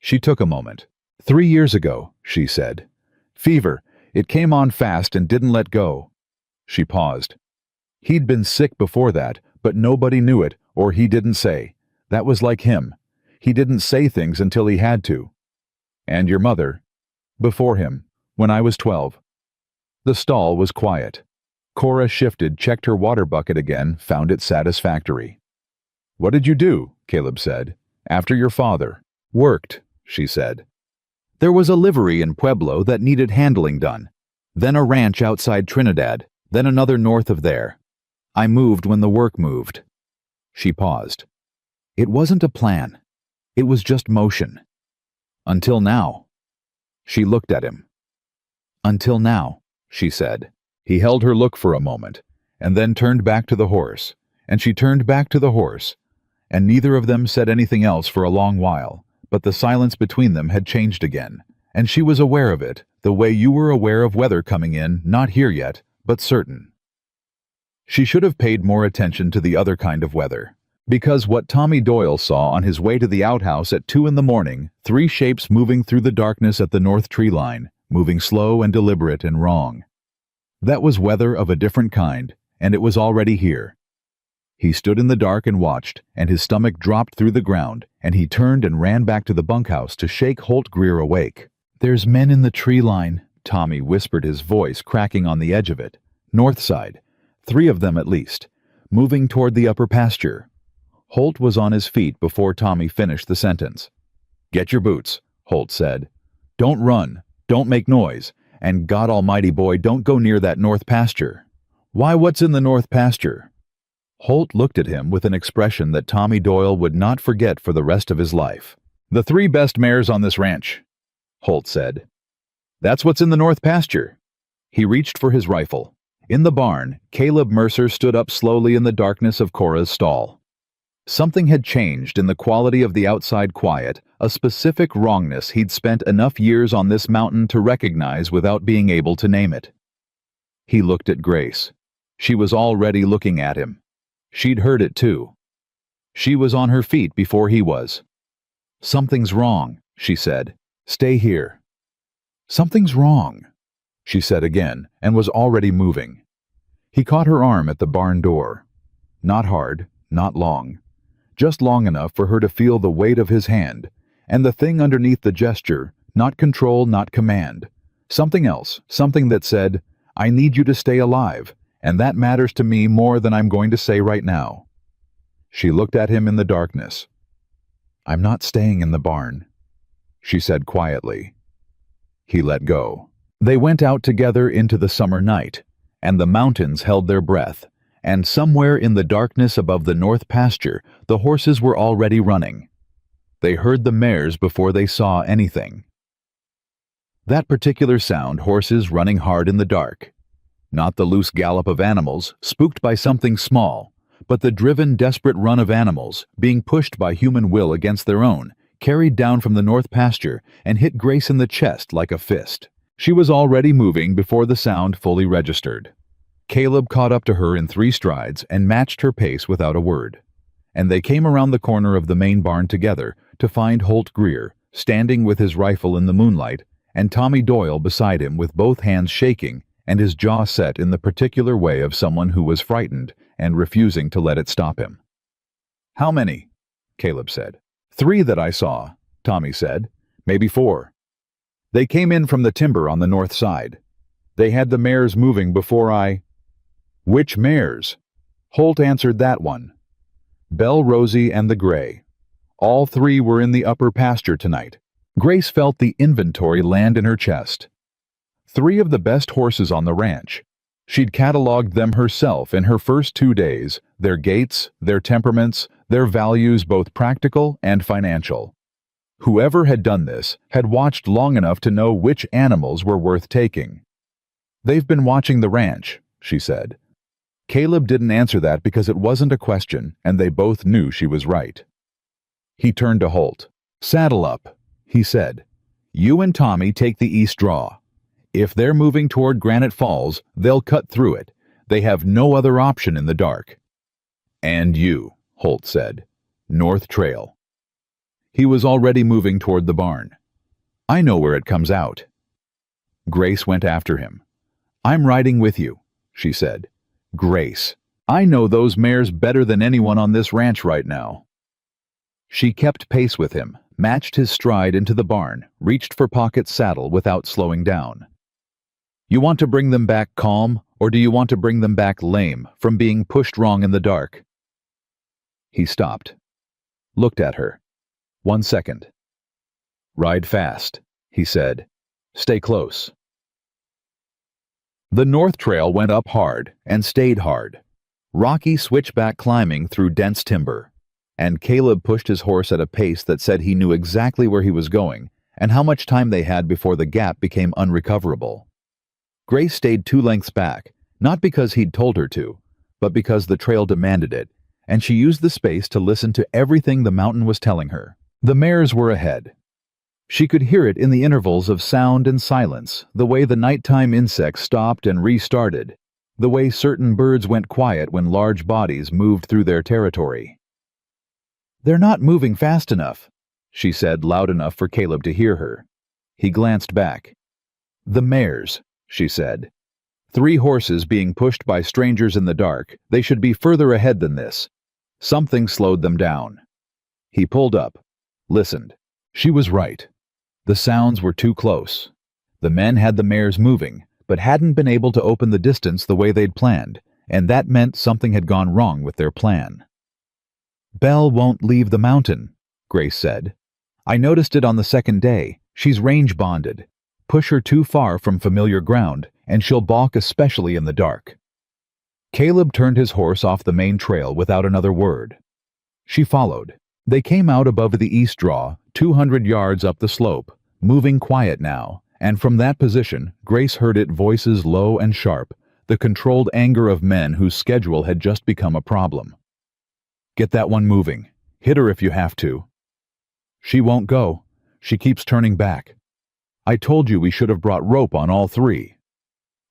She took a moment. 3 years ago," she said. "Fever. It came on fast and didn't let go." She paused. "He'd been sick before that, But nobody knew it, or he didn't say. That was like him. He didn't say things until he had to. And your mother? Before him, when I was 12. The stall was quiet. Cora shifted, checked her water bucket again, found it satisfactory. What did you do? Caleb said. After your father. Worked, she said. There was a livery in Pueblo that needed handling done. Then a ranch outside Trinidad, then another north of there. I moved when the work moved. She paused. It wasn't a plan. It was just motion. Until now. She looked at him. Until now, she said. He held her look for a moment, and then turned back to the horse, and she turned back to the horse, and neither of them said anything else for a long while, but the silence between them had changed again, and she was aware of it, the way you were aware of weather coming in, not here yet, but certain. She should have paid more attention to the other kind of weather, because what Tommy Doyle saw on his way to the outhouse at 2 a.m, 3 shapes moving through the darkness at the north tree line, moving slow and deliberate and wrong. That was weather of a different kind, and it was already here. He stood in the dark and watched, and his stomach dropped through the ground, and he turned and ran back to the bunkhouse to shake Holt Greer awake. There's men in the tree line, Tommy whispered, his voice cracking on the edge of it. North side, 3 of them at least, moving toward the upper pasture. Holt was on his feet before Tommy finished the sentence. Get your boots, Holt said. Don't run, don't make noise, and God almighty, boy, don't go near that north pasture. Why, what's in the north pasture? Holt looked at him with an expression that Tommy Doyle would not forget for the rest of his life. The 3 best mares on this ranch, Holt said. That's what's in the north pasture. He reached for his rifle. In the barn, Caleb Mercer stood up slowly in the darkness of Cora's stall. Something had changed in the quality of the outside quiet, a specific wrongness he'd spent enough years on this mountain to recognize without being able to name it. He looked at Grace. She was already looking at him. She'd heard it too. She was on her feet before he was. Something's wrong, she said. Stay here. Something's wrong, she said again, and was already moving. He caught her arm at the barn door. Not hard, not long. Just long enough for her to feel the weight of his hand, and the thing underneath the gesture, not control, not command. Something else, something that said, I need you to stay alive, and that matters to me more than I'm going to say right now. She looked at him in the darkness. I'm not staying in the barn, she said quietly. He let go. They went out together into the summer night, and the mountains held their breath, and somewhere in the darkness above the north pasture, the horses were already running. They heard the mares before they saw anything. That particular sound, horses running hard in the dark. Not the loose gallop of animals, spooked by something small, but the driven, desperate run of animals, being pushed by human will against their own, carried down from the north pasture and hit Grace in the chest like a fist. She was already moving before the sound fully registered. Caleb caught up to her in 3 strides and matched her pace without a word. And they came around the corner of the main barn together to find Holt Greer, standing with his rifle in the moonlight, and Tommy Doyle beside him with both hands shaking and his jaw set in the particular way of someone who was frightened and refusing to let it stop him. How many? Caleb said. 3 that I saw, Tommy said. Maybe 4. They came in from the timber on the north side. They had the mares moving before I... Which mares? Holt answered that one. Belle, Rosie, and the gray. All 3 were in the upper pasture tonight. Grace felt the inventory land in her chest. 3 of the best horses on the ranch. She'd cataloged them herself in her first 2 days, their gaits, their temperaments, their values, both practical and financial. Whoever had done this had watched long enough to know which animals were worth taking. They've been watching the ranch, she said. Caleb didn't answer that because it wasn't a question, and they both knew she was right. He turned to Holt. Saddle up, he said. You and Tommy take the east draw. If they're moving toward Granite Falls, they'll cut through it. They have no other option in the dark. And you, Holt said. North Trail. He was already moving toward the barn. I know where it comes out. Grace went after him. I'm riding with you, she said. Grace, I know those mares better than anyone on this ranch right now." She kept pace with him, matched his stride into the barn, reached for Pocket's saddle without slowing down. "You want to bring them back calm, or do you want to bring them back lame from being pushed wrong in the dark?" He stopped, looked at her. 1 second. "Ride fast," he said. "Stay close." The North Trail went up hard and stayed hard. Rocky switchback climbing through dense timber. And Caleb pushed his horse at a pace that said he knew exactly where he was going and how much time they had before the gap became unrecoverable. Grace stayed 2 lengths back, not because he'd told her to, but because the trail demanded it, and she used the space to listen to everything the mountain was telling her. The mares were ahead. She could hear it in the intervals of sound and silence, the way the nighttime insects stopped and restarted, the way certain birds went quiet when large bodies moved through their territory. "They're not moving fast enough," she said loud enough for Caleb to hear her. He glanced back. "The mares," she said. 3 horses being pushed by strangers in the dark, they should be further ahead than this. Something slowed them down. He pulled up, listened. She was right. The sounds were too close. The men had the mares moving, but hadn't been able to open the distance the way they'd planned, and that meant something had gone wrong with their plan. "Belle won't leave the mountain," Grace said. "I noticed it on the 2nd day. She's range bonded. Push her too far from familiar ground, and she'll balk, especially in the dark." Caleb turned his horse off the main trail without another word. She followed. They came out above the east draw, 200 yards up the slope, moving quiet now, and from that position, Grace heard it, voices low and sharp, the controlled anger of men whose schedule had just become a problem. "Get that one moving. Hit her if you have to." "She won't go. She keeps turning back. I told you we should have brought rope on all 3.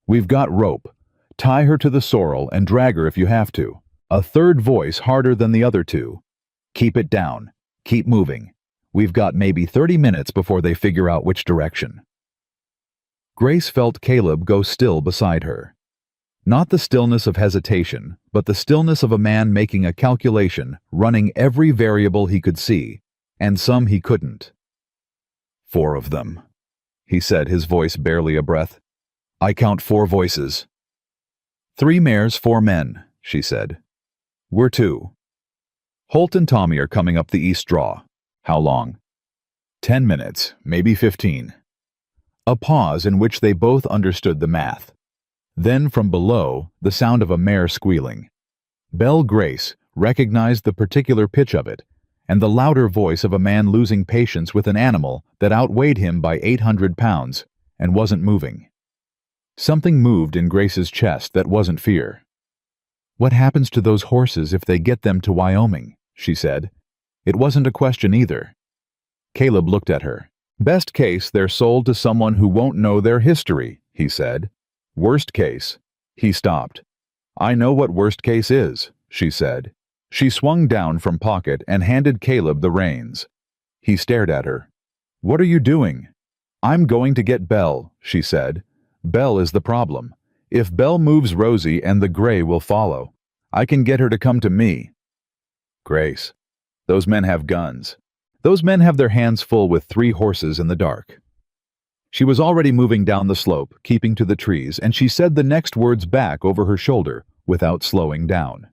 "We've got rope. Tie her to the sorrel and drag her if you have to." A third voice harder than the other 2. "Keep it down. Keep moving. We've got maybe 30 minutes before they figure out which direction." Grace felt Caleb go still beside her. Not the stillness of hesitation, but the stillness of a man making a calculation, running every variable he could see, and some he couldn't. "4 of them," he said, his voice barely a breath. "I count 4 voices." 3 mares, 4 men, she said. "We're 2. Holt and Tommy are coming up the east draw." "How long?" 10 minutes, maybe 15. A pause in which they both understood the math. Then from below, the sound of a mare squealing. Belle Grace recognized the particular pitch of it, and the louder voice of a man losing patience with an animal that outweighed him by 800 pounds and wasn't moving. Something moved in Grace's chest that wasn't fear. "What happens to those horses if they get them to Wyoming?" she said. It wasn't a question either. Caleb looked at her. "Best case, they're sold to someone who won't know their history," he said. "Worst case..." He stopped. "I know what worst case is," she said. She swung down from Pocket and handed Caleb the reins. He stared at her. "What are you doing?" "I'm going to get Belle," she said. "Belle is the problem. If Belle moves, Rosie and the gray will follow. I can get her to come to me." "Grace, those men have guns. Those men have their hands full with 3 horses in the dark." She was already moving down the slope, keeping to the trees, and she said the next words back over her shoulder without slowing down.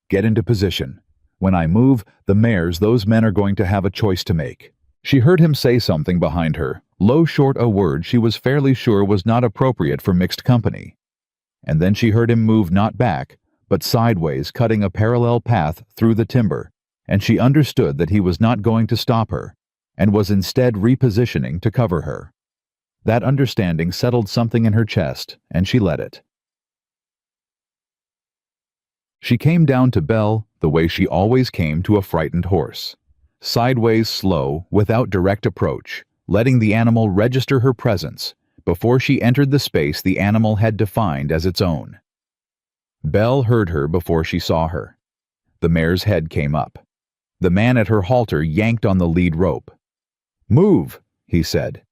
"Get into position. When I move, the mares, those men are going to have a choice to make." She heard him say something behind her, low short a word she was fairly sure was not appropriate for mixed company. And then she heard him move not back, but sideways, cutting a parallel path through the timber, and she understood that he was not going to stop her, and was instead repositioning to cover her. That understanding settled something in her chest, and she let it. She came down to Belle the way she always came to a frightened horse. Sideways, slow, without direct approach, letting the animal register her presence before she entered the space the animal had defined as its own. Belle heard her before she saw her. The mare's head came up. The man at her halter yanked on the lead rope. "Move," he said.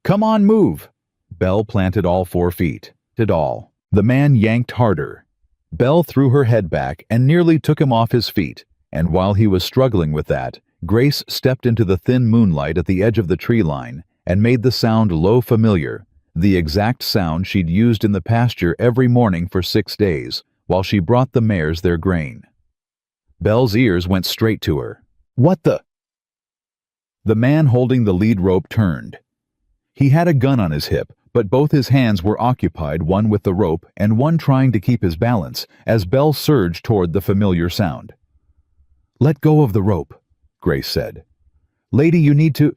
"Come on, move." Belle planted all 4 feet. Did all. The man yanked harder. Belle threw her head back and nearly took him off his feet, and while he was struggling with that, Grace stepped into the thin moonlight at the edge of the tree line and made the sound low familiar, the exact sound she'd used in the pasture every morning for 6 days, while she brought the mares their grain. Belle's ears went straight to her. "What the—" The man holding the lead rope turned. He had a gun on his hip, but both his hands were occupied, one with the rope and one trying to keep his balance, as Belle surged toward the familiar sound. "Let go of the rope," Grace said. "Lady, you need to—"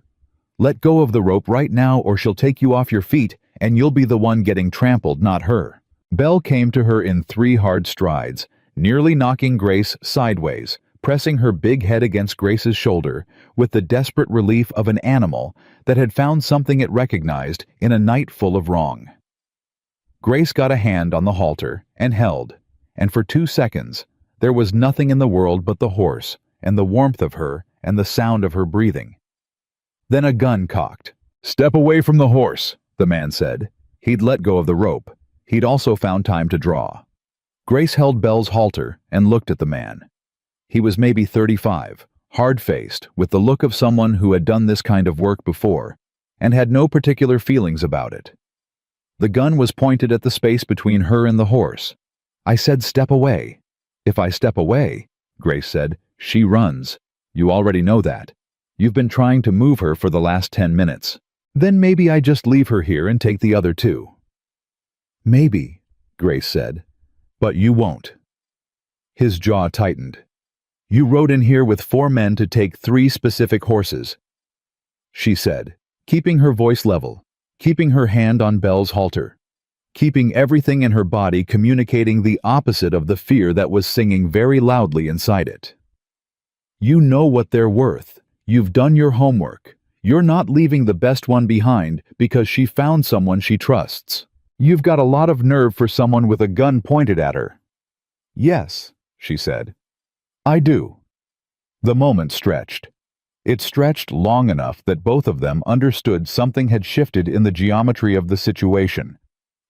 "Let go of the rope right now or she'll take you off your feet and you'll be the one getting trampled, not her." Belle came to her in 3 hard strides, nearly knocking Grace sideways, pressing her big head against Grace's shoulder with the desperate relief of an animal that had found something it recognized in a night full of wrong. Grace got a hand on the halter and held, and for 2 seconds there was nothing in the world but the horse and the warmth of her and the sound of her breathing. Then a gun cocked. "Step away from the horse," the man said. He'd let go of the rope. He'd also found time to draw. Grace held Belle's halter and looked at the man. He was maybe 35, hard-faced, with the look of someone who had done this kind of work before, and had no particular feelings about it. The gun was pointed at the space between her and the horse. "I said step away." "If I step away," Grace said, "she runs. You already know that. You've been trying to move her for the last 10 minutes. Then maybe I just leave her here and take the other 2. "Maybe," Grace said, "but you won't." His jaw tightened. "You rode in here with 4 men to take 3 specific horses," she said, keeping her voice level, keeping her hand on Belle's halter, keeping everything in her body communicating the opposite of the fear that was singing very loudly inside it. "You know what they're worth. You've done your homework. You're not leaving the best one behind because she found someone she trusts. You've got a lot of nerve for someone with a gun pointed at her." "Yes," she said. "I do." The moment stretched. It stretched long enough that both of them understood something had shifted in the geometry of the situation,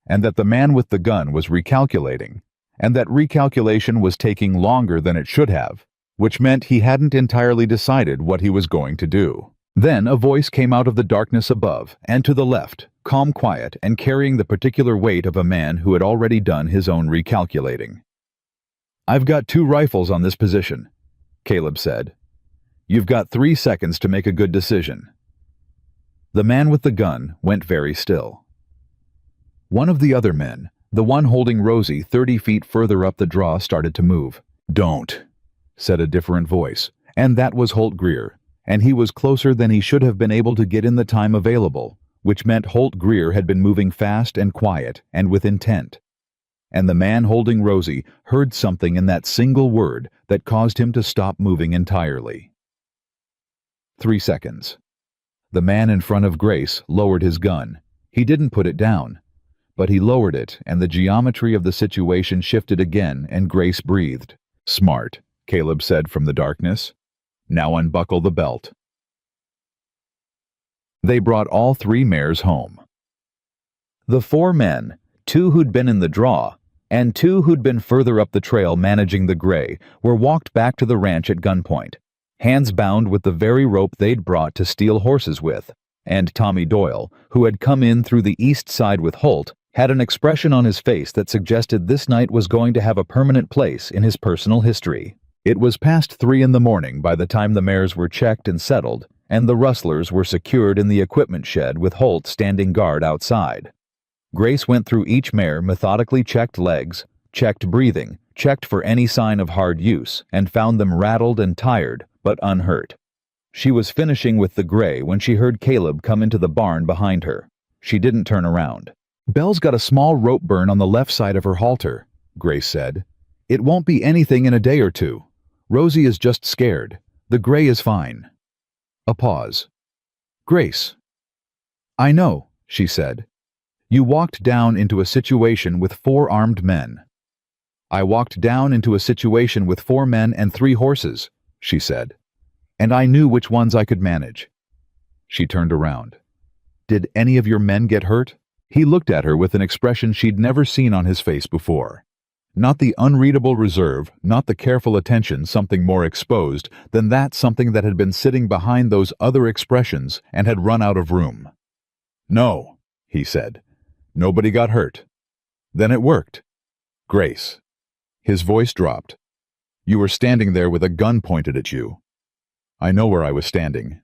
and that the man with the gun was recalculating, and that recalculation was taking longer than it should have, which meant he hadn't entirely decided what he was going to do. Then a voice came out of the darkness above and to the left, calm, quiet, and carrying the particular weight of a man who had already done his own recalculating. "I've got 2 rifles on this position," Caleb said. "You've got 3 seconds to make a good decision." The man with the gun went very still. One of the other men, the one holding Rosie 30 feet further up the draw, started to move. "Don't," said a different voice, and that was Holt Greer, and he was closer than he should have been able to get in the time available, which meant Holt Greer had been moving fast and quiet and with intent. And the man holding Rosie heard something in that single word that caused him to stop moving entirely. 3 seconds. The man in front of Grace lowered his gun. He didn't put it down, but he lowered it, and the geometry of the situation shifted again, and Grace breathed. "Smart," Caleb said from the darkness. "Now unbuckle the belt." They brought all 3 mares home. The 4 men, 2 who'd been in the draw, and 2 who'd been further up the trail managing the gray, were walked back to the ranch at gunpoint, hands bound with the very rope they'd brought to steal horses with, and Tommy Doyle, who had come in through the east side with Holt, had an expression on his face that suggested this night was going to have a permanent place in his personal history. It was past 3 in the morning by the time the mares were checked and settled, and the rustlers were secured in the equipment shed with Holt standing guard outside. Grace went through each mare, methodically checked legs, checked breathing, checked for any sign of hard use, and found them rattled and tired, but unhurt. She was finishing with the gray when she heard Caleb come into the barn behind her. She didn't turn around. "Belle's got a small rope burn on the left side of her halter," Grace said. "It won't be anything in a day or 2. Rosie is just scared. The gray is fine." A pause. "Grace." "I know," she said. "You walked down into a situation with 4 armed men." "I walked down into a situation with 4 men and 3 horses," she said. "And I knew which ones I could manage." She turned around. "Did any of your men get hurt?" He looked at her with an expression she'd never seen on his face before. Not the unreadable reserve, not the careful attention, something more exposed than that, something that had been sitting behind those other expressions and had run out of room. "No," he said. "Nobody got hurt." "Then it worked." "Grace." His voice dropped. "You were standing there with a gun pointed at you." "I know where I was standing."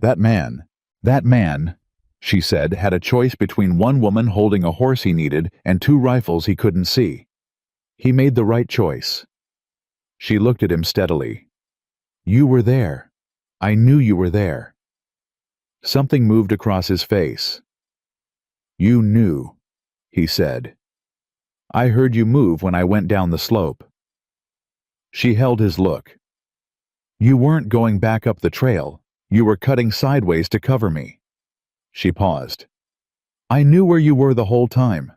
That man, she said, had a choice between one woman holding a horse he needed and two rifles he couldn't see. He made the right choice. She looked at him steadily. "You were there. I knew you were there." Something moved across his face. "You knew," he said. "I heard you move when I went down the slope." She held his look. "You weren't going back up the trail. You were cutting sideways to cover me." She paused. "I knew where you were the whole time."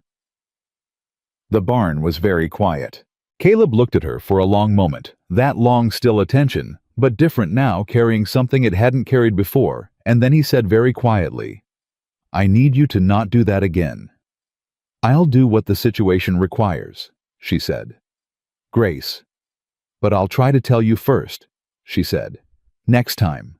The barn was very quiet. Caleb looked at her for a long moment, that long still attention, but different now, carrying something it hadn't carried before, and then he said very quietly, "I need you to not do that again." "I'll do what the situation requires," she said. "Grace." "But I'll try to tell you first," she said. "Next time."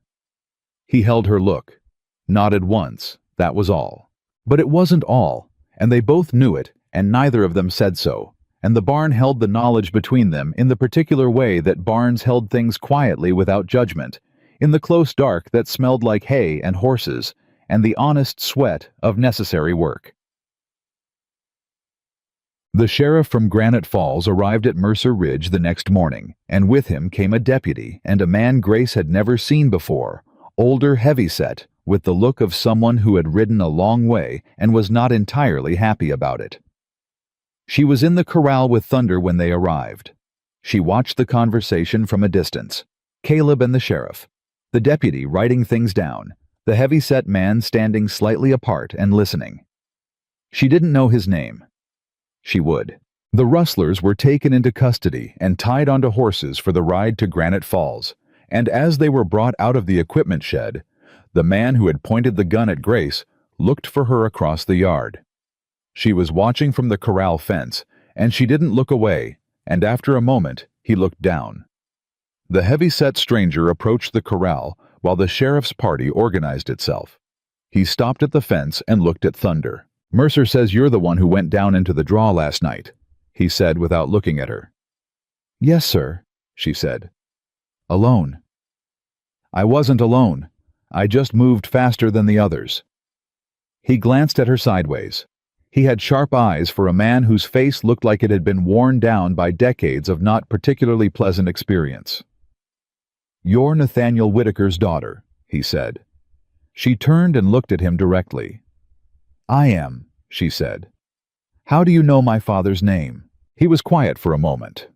He held her look, nodded once, that was all. But it wasn't all, and they both knew it, and neither of them said so, and the barn held the knowledge between them in the particular way that barns held things quietly without judgment, in the close dark that smelled like hay and horses, and the honest sweat of necessary work. The sheriff from Granite Falls arrived at Mercer Ridge the next morning, and with him came a deputy and a man Grace had never seen before, older, heavy-set, with the look of someone who had ridden a long way and was not entirely happy about it. She was in the corral with Thunder when they arrived. She watched the conversation from a distance. Caleb and the sheriff, the deputy writing things down, the heavy-set man standing slightly apart and listening. She didn't know his name. She would. The rustlers were taken into custody and tied onto horses for the ride to Granite Falls, and as they were brought out of the equipment shed, the man who had pointed the gun at Grace looked for her across the yard. She was watching from the corral fence, and she didn't look away, and after a moment, he looked down. The heavy-set stranger approached the corral while the sheriff's party organized itself. He stopped at the fence and looked at Thunder. "Mercer says you're the one who went down into the draw last night," he said without looking at her. "Yes, sir," she said. "Alone?" "I wasn't alone. I just moved faster than the others." He glanced at her sideways. He had sharp eyes for a man whose face looked like it had been worn down by decades of not particularly pleasant experience. "You're Nathaniel Whitaker's daughter," he said. She turned and looked at him directly. "I am," she said. "How do you know my father's name?" He was quiet for a moment.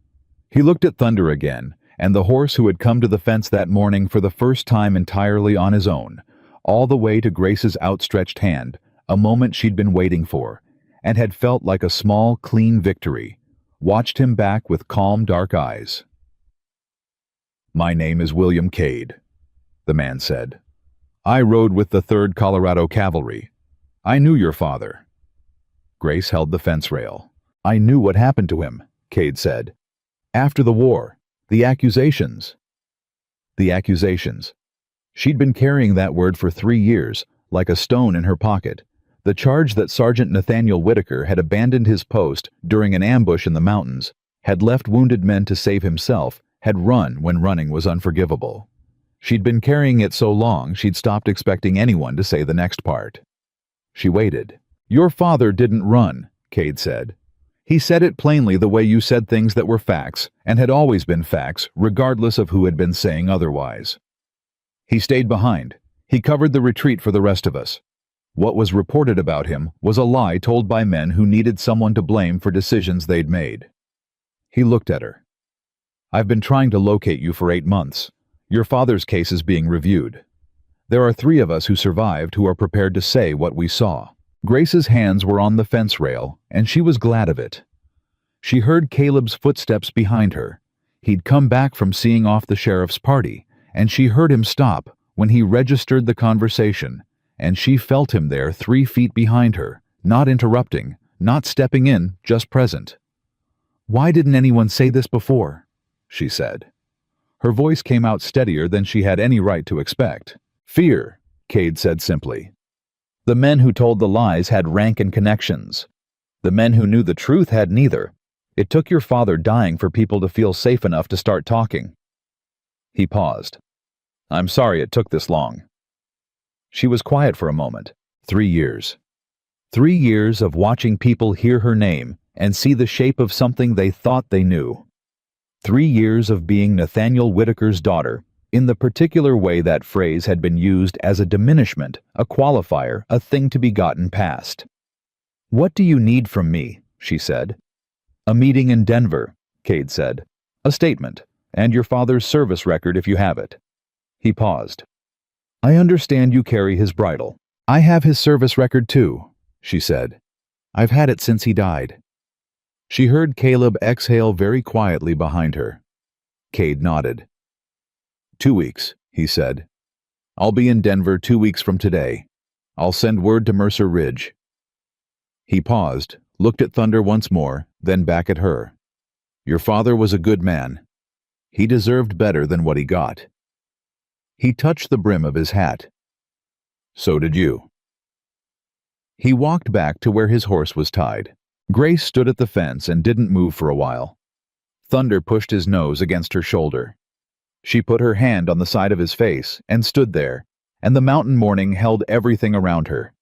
He looked at Thunder again, and the horse who had come to the fence that morning for the first time entirely on his own, all the way to Grace's outstretched hand, a moment she'd been waiting for, and had felt like a small, clean victory, watched him back with calm, dark eyes. "My name is William Cade," the man said. "I rode with the 3rd Colorado Cavalry. I knew your father." Grace held the fence rail. "I knew what happened to him," Cade said. "After the war, the accusations." The accusations. She'd been carrying that word for 3 years, like a stone in her pocket. The charge that Sergeant Nathaniel Whitaker had abandoned his post during an ambush in the mountains, had left wounded men to save himself, had run when running was unforgivable. She'd been carrying it so long she'd stopped expecting anyone to say the next part. She waited. "Your father didn't run," Cade said. "He said it plainly the way you said things that were facts, and had always been facts, regardless of who had been saying otherwise. He stayed behind. He covered the retreat for the rest of us. What was reported about him was a lie told by men who needed someone to blame for decisions they'd made." He looked at her. "I've been trying to locate you for 8 months. Your father's case is being reviewed. There are 3 of us who survived who are prepared to say what we saw." Grace's hands were on the fence rail, and she was glad of it. She heard Caleb's footsteps behind her. He'd come back from seeing off the sheriff's party, and she heard him stop when he registered the conversation, and she felt him there 3 feet behind her, not interrupting, not stepping in, just present. "Why didn't anyone say this before?" she said. Her voice came out steadier than she had any right to expect. "Fear," Cade said simply. "The men who told the lies had rank and connections. The men who knew the truth had neither. It took your father dying for people to feel safe enough to start talking." He paused. "I'm sorry it took this long." She was quiet for a moment. 3 years. 3 years of watching people hear her name and see the shape of something they thought they knew. 3 years of being Nathaniel Whitaker's daughter, in the particular way that phrase had been used as a diminishment, a qualifier, a thing to be gotten past. "What do you need from me?" she said. "A meeting in Denver," Cade said. "A statement, and your father's service record if you have it." He paused. "I understand you carry his bridle. I have his service record too," she said. "I've had it since he died." She heard Caleb exhale very quietly behind her. Cade nodded. 2 weeks, he said. "I'll be in Denver 2 weeks from today. I'll send word to Mercer Ridge." He paused, looked at Thunder once more, then back at her. "Your father was a good man. He deserved better than what he got." He touched the brim of his hat. "So did you." He walked back to where his horse was tied. Grace stood at the fence and didn't move for a while. Thunder pushed his nose against her shoulder. She put her hand on the side of his face and stood there, and the mountain morning held everything around her.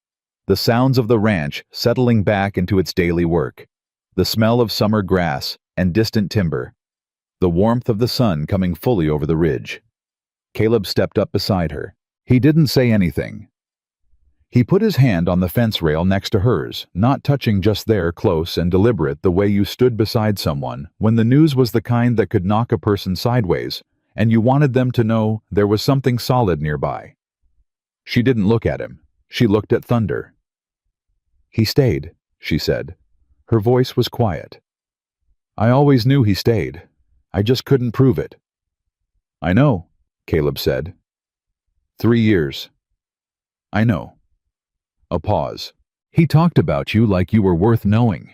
The sounds of the ranch settling back into its daily work, the smell of summer grass and distant timber, the warmth of the sun coming fully over the ridge. Caleb stepped up beside her. He didn't say anything. He put his hand on the fence rail next to hers, not touching just there, close and deliberate, the way you stood beside someone when the news was the kind that could knock a person sideways, and you wanted them to know there was something solid nearby. She didn't look at him. She looked at Thunder. "He stayed," she said. Her voice was quiet. "I always knew he stayed. I just couldn't prove it." "I know," Caleb said. 3 years. "I know." A pause. "He talked about you like you were worth knowing,"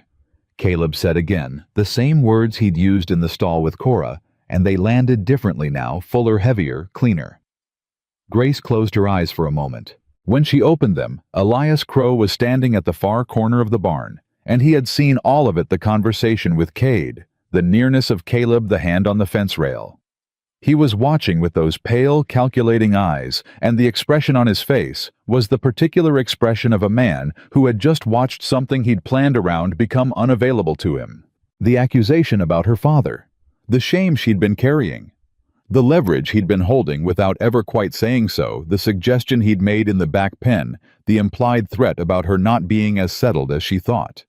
Caleb said again, the same words he'd used in the stall with Cora, and they landed differently now, fuller, heavier, cleaner. Grace closed her eyes for a moment. When she opened them, Elias Crow was standing at the far corner of the barn, and he had seen all of it, the conversation with Cade, the nearness of Caleb, the hand on the fence rail. He was watching with those pale, calculating eyes, and the expression on his face was the particular expression of a man who had just watched something he'd planned around become unavailable to him. The accusation about her father, the shame she'd been carrying, the leverage he'd been holding without ever quite saying so, the suggestion he'd made in the back pen, the implied threat about her not being as settled as she thought.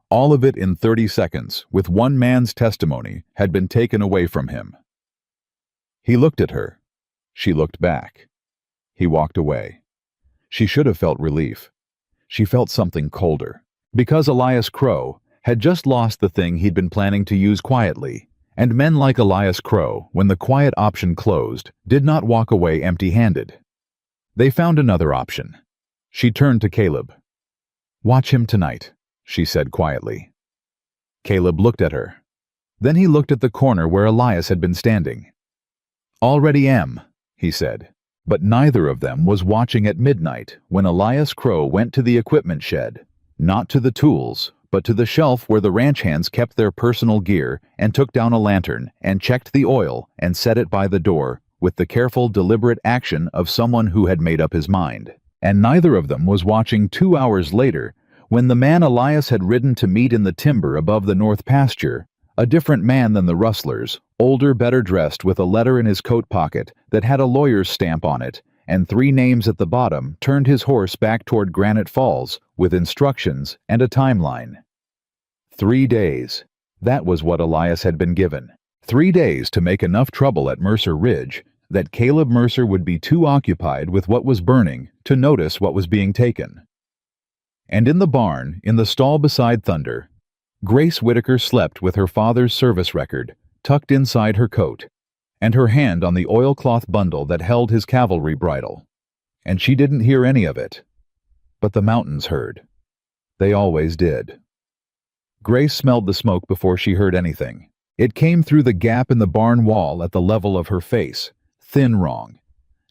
All of it in 30 seconds, with one man's testimony, had been taken away from him. He looked at her. She looked back. He walked away. She should have felt relief. She felt something colder. Because Elias Crow had just lost the thing he'd been planning to use quietly, and men like Elias Crow, when the quiet option closed, did not walk away empty-handed. They found another option. She turned to Caleb. "Watch him tonight," she said quietly. Caleb looked at her. Then he looked at the corner where Elias had been standing. "Already am," he said. But neither of them was watching at midnight when Elias Crow went to the equipment shed, not to the tools, but to the shelf where the ranch hands kept their personal gear, and took down a lantern and checked the oil and set it by the door with the careful, deliberate action of someone who had made up his mind. And neither of them was watching 2 hours later when the man Elias had ridden to meet in the timber above the north pasture, a different man than the rustlers, older, better dressed, with a letter in his coat pocket that had a lawyer's stamp on it and 3 names at the bottom, turned his horse back toward Granite Falls with instructions and a timeline. 3 days. That was what Elias had been given. 3 days to make enough trouble at Mercer Ridge that Caleb Mercer would be too occupied with what was burning to notice what was being taken. And in the barn, in the stall beside Thunder, Grace Whitaker slept with her father's service record tucked inside her coat, and her hand on the oilcloth bundle that held his cavalry bridle. And she didn't hear any of it. But the mountains heard. They always did. Grace smelled the smoke before she heard anything. It came through the gap in the barn wall at the level of her face, thin wrong.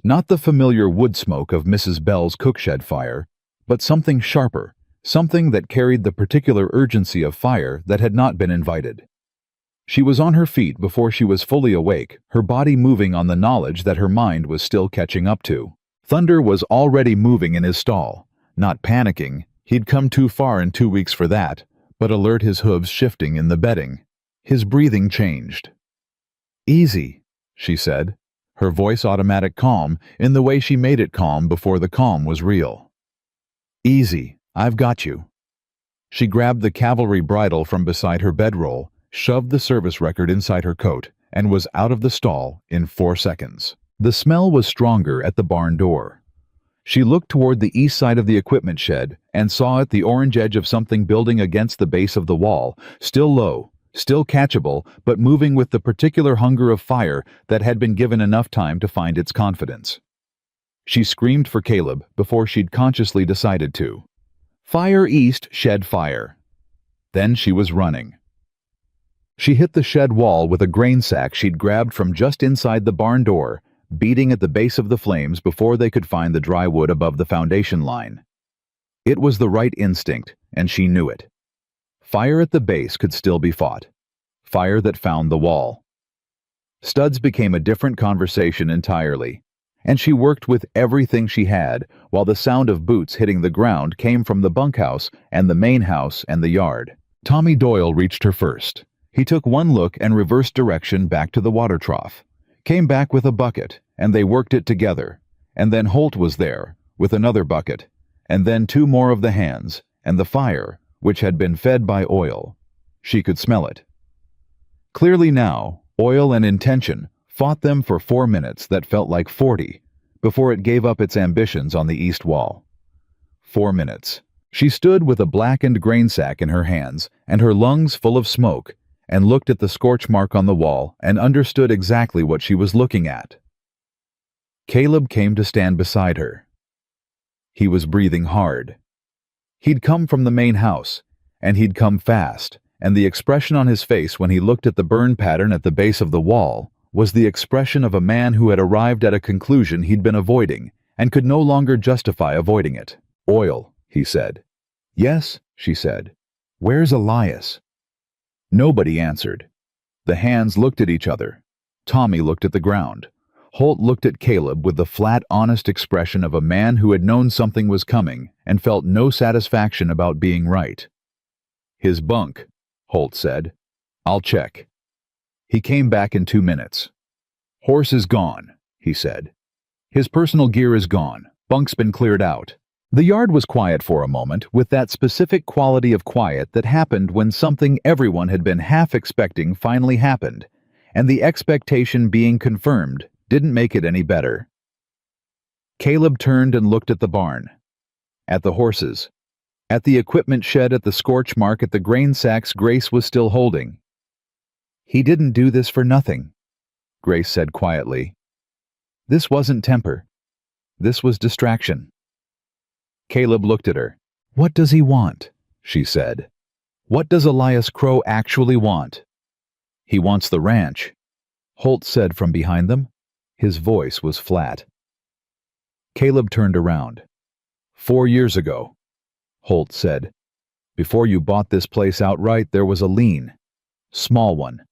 Not the familiar wood smoke of Mrs. Bell's cookshed fire, but something sharper, something that carried the particular urgency of fire that had not been invited. She was on her feet before she was fully awake, her body moving on the knowledge that her mind was still catching up to. Thunder was already moving in his stall, not panicking. He'd come too far in 2 weeks for that, but alert, his hooves shifting in the bedding. His breathing changed. "Easy," she said, her voice automatic calm in the way she made it calm before the calm was real. "Easy, I've got you." She grabbed the cavalry bridle from beside her bedroll, shoved the service record inside her coat, and was out of the stall in 4 seconds. The smell was stronger at the barn door. She looked toward the east side of the equipment shed and saw at the orange edge of something building against the base of the wall, still low, still catchable, but moving with the particular hunger of fire that had been given enough time to find its confidence. She screamed for Caleb before she'd consciously decided to. Fire east, shed fire. Then she was running. She hit the shed wall with a grain sack she'd grabbed from just inside the barn door, beating at the base of the flames before they could find the dry wood above the foundation line. It was the right instinct, and she knew it. Fire at the base could still be fought. Fire that found the wall. Studs became a different conversation entirely, and she worked with everything she had while the sound of boots hitting the ground came from the bunkhouse and the main house and the yard. Tommy Doyle reached her first. He took one look and reversed direction back to the water trough, came back with a bucket, and they worked it together. And then Holt was there, with another bucket, and then 2 more of the hands, and the fire, which had been fed by oil. She could smell it. Clearly now, oil and intention fought them for 4 minutes that felt like 40, before it gave up its ambitions on the east wall. 4 minutes. She stood with a blackened grain sack in her hands, and her lungs full of smoke, and looked at the scorch mark on the wall and understood exactly what she was looking at. Caleb came to stand beside her. He was breathing hard. He'd come from the main house, and he'd come fast, and the expression on his face when he looked at the burn pattern at the base of the wall was the expression of a man who had arrived at a conclusion he'd been avoiding and could no longer justify avoiding it. "Oil," he said. "Yes," she said. "Where's Elias?" Nobody answered. The hands looked at each other. Tommy looked at the ground. Holt looked at Caleb with the flat, honest expression of a man who had known something was coming and felt no satisfaction about being right. "His bunk," Holt said. "I'll check." He came back in 2 minutes. "Horse is gone," he said. "His personal gear is gone. Bunk's been cleared out." The yard was quiet for a moment, with that specific quality of quiet that happened when something everyone had been half expecting finally happened, and the expectation being confirmed didn't make it any better. Caleb turned and looked at the barn, at the horses, at the equipment shed, at the scorch mark, at the grain sacks Grace was still holding. "He didn't do this for nothing," Grace said quietly. "This wasn't temper. This was distraction." Caleb looked at her. "What does he want?" she said. "What does Elias Crow actually want?" "He wants the ranch," Holt said from behind them. His voice was flat. Caleb turned around. "4 years ago," Holt said. "Before you bought this place outright, there was a lien. Small one.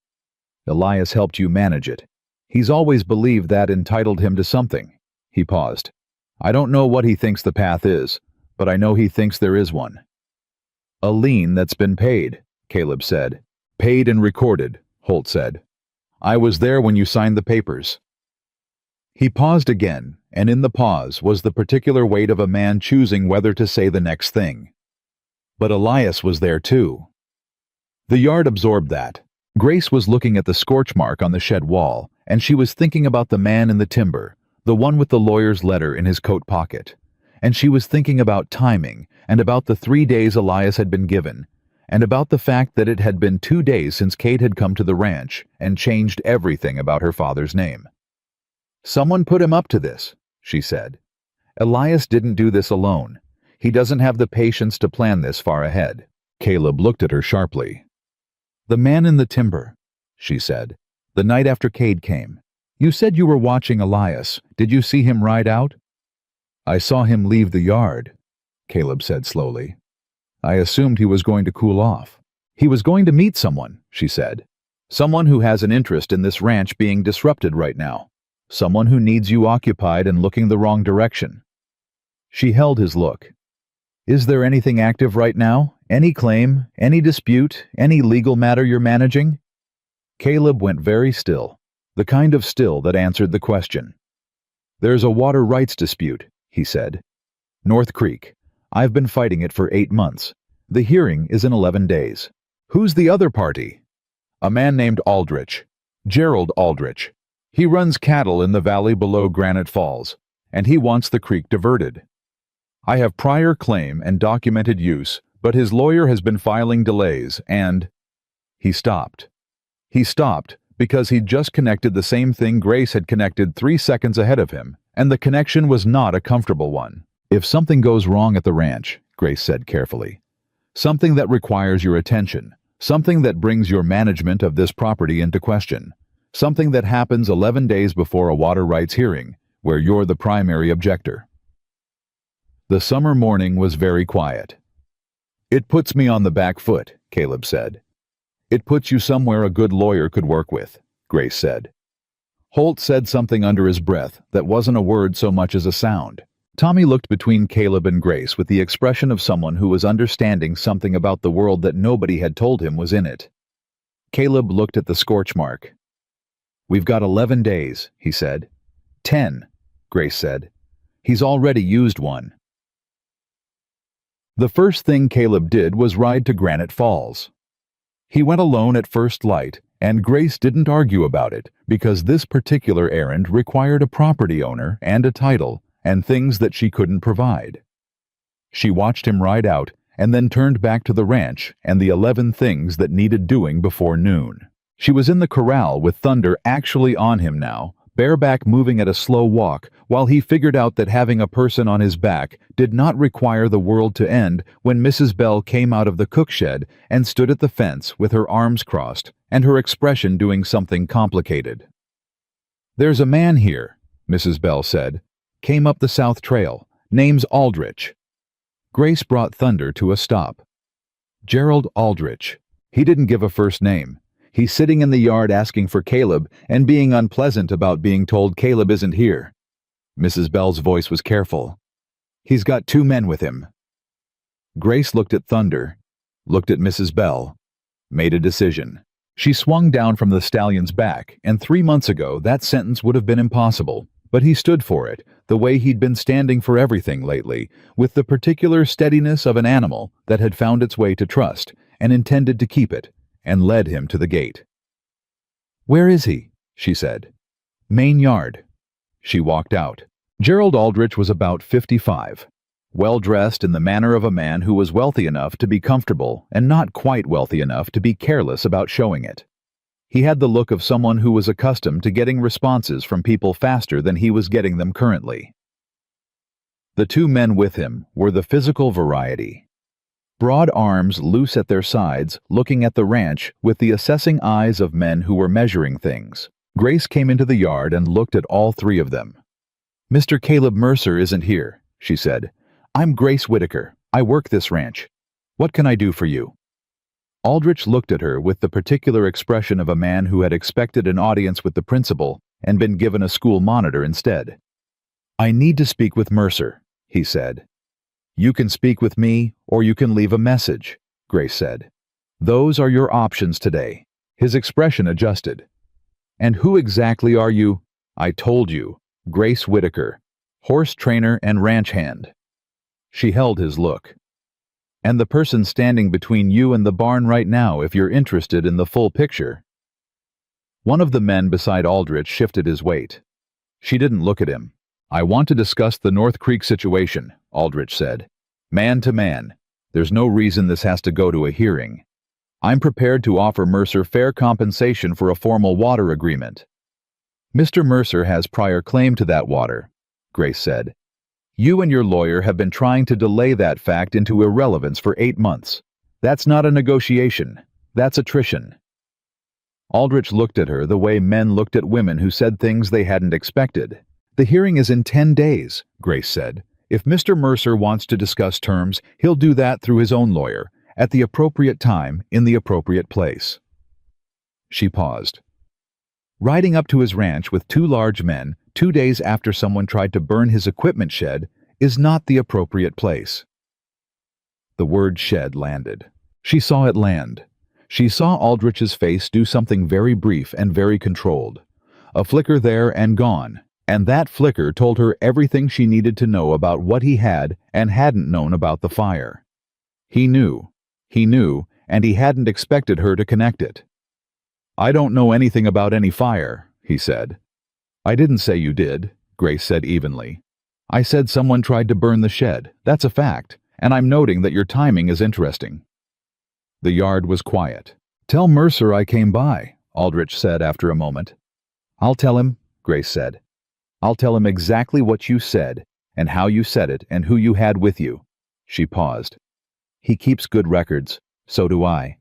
Elias helped you manage it. He's always believed that entitled him to something." He paused. "I don't know what he thinks the path is, but I know he thinks there is one." "A lien that's been paid," Caleb said. "Paid and recorded," Holt said. "I was there when you signed the papers." He paused again, and in the pause was the particular weight of a man choosing whether to say the next thing. But Elias was there too. The yard absorbed that. Grace was looking at the scorch mark on the shed wall, and she was thinking about the man in the timber, the one with the lawyer's letter in his coat pocket. And she was thinking about timing, and about the 3 days Elias had been given, and about the fact that it had been 2 days since Kate had come to the ranch and changed everything about her father's name. "Someone put him up to this," she said. "Elias didn't do this alone. He doesn't have the patience to plan this far ahead. Caleb looked at her sharply. "The man in the timber," she said. "The night after Cade came. You said you were watching Elias. Did you see him ride out?" "I saw him leave the yard," Caleb said slowly. "I assumed he was going to cool off." "He was going to meet someone," she said. "Someone who has an interest in this ranch being disrupted right now. Someone who needs you occupied and looking the wrong direction." She held his look. "Is there anything active right now? Any claim? Any dispute? Any legal matter you're managing?" Caleb went very still, the kind of still that answered the question. "There's a water rights dispute," he said. "North Creek. I've been fighting it for 8 months. The hearing is in 11 days. Who's the other party?" "A man named Aldrich. Gerald Aldrich. He runs cattle in the valley below Granite Falls, and he wants the creek diverted. I have prior claim and documented use, but his lawyer has been filing delays and—" He stopped. He stopped because he'd just connected the same thing Grace had connected 3 seconds ahead of him, and the connection was not a comfortable one. "If something goes wrong at the ranch," Grace said carefully, "something that requires your attention, something that brings your management of this property into question, something that happens 11 days before a water rights hearing, where you're the primary objector." The summer morning was very quiet. "It puts me on the back foot," Caleb said. "It puts you somewhere a good lawyer could work with," Grace said. Holt said something under his breath that wasn't a word so much as a sound. Tommy looked between Caleb and Grace with the expression of someone who was understanding something about the world that nobody had told him was in it. Caleb looked at the scorch mark. "We've got 11 days, he said. 10, Grace said. "He's already used one." The first thing Caleb did was ride to Granite Falls. He went alone at first light, and Grace didn't argue about it, because this particular errand required a property owner and a title, and things that she couldn't provide. She watched him ride out, and then turned back to the ranch and the 11 things that needed doing before noon. She was in the corral with Thunder actually on him now, bareback moving at a slow walk, while he figured out that having a person on his back did not require the world to end when Mrs. Bell came out of the cook shed and stood at the fence with her arms crossed and her expression doing something complicated. "There's a man here," Mrs. Bell said. "Came up the South Trail. Name's Aldrich." Grace brought Thunder to a stop. "Gerald Aldrich. He didn't give a first name. He's sitting in the yard asking for Caleb and being unpleasant about being told Caleb isn't here." Mrs. Bell's voice was careful. "He's got 2 men with him." Grace looked at Thunder, looked at Mrs. Bell, made a decision. She swung down from the stallion's back, and 3 months ago that sentence would have been impossible, but he stood for it, the way he'd been standing for everything lately, with the particular steadiness of an animal that had found its way to trust and intended to keep it, and led him to the gate. "Where is he?" she said. "Main yard." She walked out. Gerald Aldrich was about 55, well-dressed in the manner of a man who was wealthy enough to be comfortable and not quite wealthy enough to be careless about showing it. He had the look of someone who was accustomed to getting responses from people faster than he was getting them currently. The 2 men with him were the physical variety. Broad arms loose at their sides, looking at the ranch with the assessing eyes of men who were measuring things. Grace came into the yard and looked at all 3 of them. "Mr. Caleb Mercer isn't here," she said. "I'm Grace Whitaker. I work this ranch. What can I do for you?" Aldrich looked at her with the particular expression of a man who had expected an audience with the principal and been given a school monitor instead. "I need to speak with Mercer," he said. "You can speak with me, or you can leave a message," Grace said. "Those are your options today." His expression adjusted. "And who exactly are you?" "I told you. Grace Whitaker, horse trainer and ranch hand." She held his look. "And the person standing between you and the barn right now, if you're interested in the full picture." One of the men beside Aldrich shifted his weight. She didn't look at him. "I want to discuss the North Creek situation," Aldrich said. "Man to man. There's no reason this has to go to a hearing. I'm prepared to offer Mercer fair compensation for a formal water agreement." "Mr. Mercer has prior claim to that water," Grace said. "You and your lawyer have been trying to delay that fact into irrelevance for 8 months. That's not a negotiation. That's attrition. Aldrich looked at her the way men looked at women who said things they hadn't expected. The hearing is in 10 days, Grace said. If Mr. Mercer wants to discuss terms, he'll do that through his own lawyer, at the appropriate time, in the appropriate place. She paused. Riding up to his ranch with 2 large men, 2 days after someone tried to burn his equipment shed, is not the appropriate place. The word shed landed. She saw it land. She saw Aldrich's face do something very brief and very controlled. A flicker there and gone, and that flicker told her everything she needed to know about what he had and hadn't known about the fire. He knew, and he hadn't expected her to connect it. I don't know anything about any fire, he said. I didn't say you did, Grace said evenly. I said someone tried to burn the shed. That's a fact, and I'm noting that your timing is interesting. The yard was quiet. Tell Mercer I came by, Aldrich said after a moment. I'll tell him, Grace said. I'll tell him exactly what you said, and how you said it, and who you had with you. She paused. He keeps good records. So do I.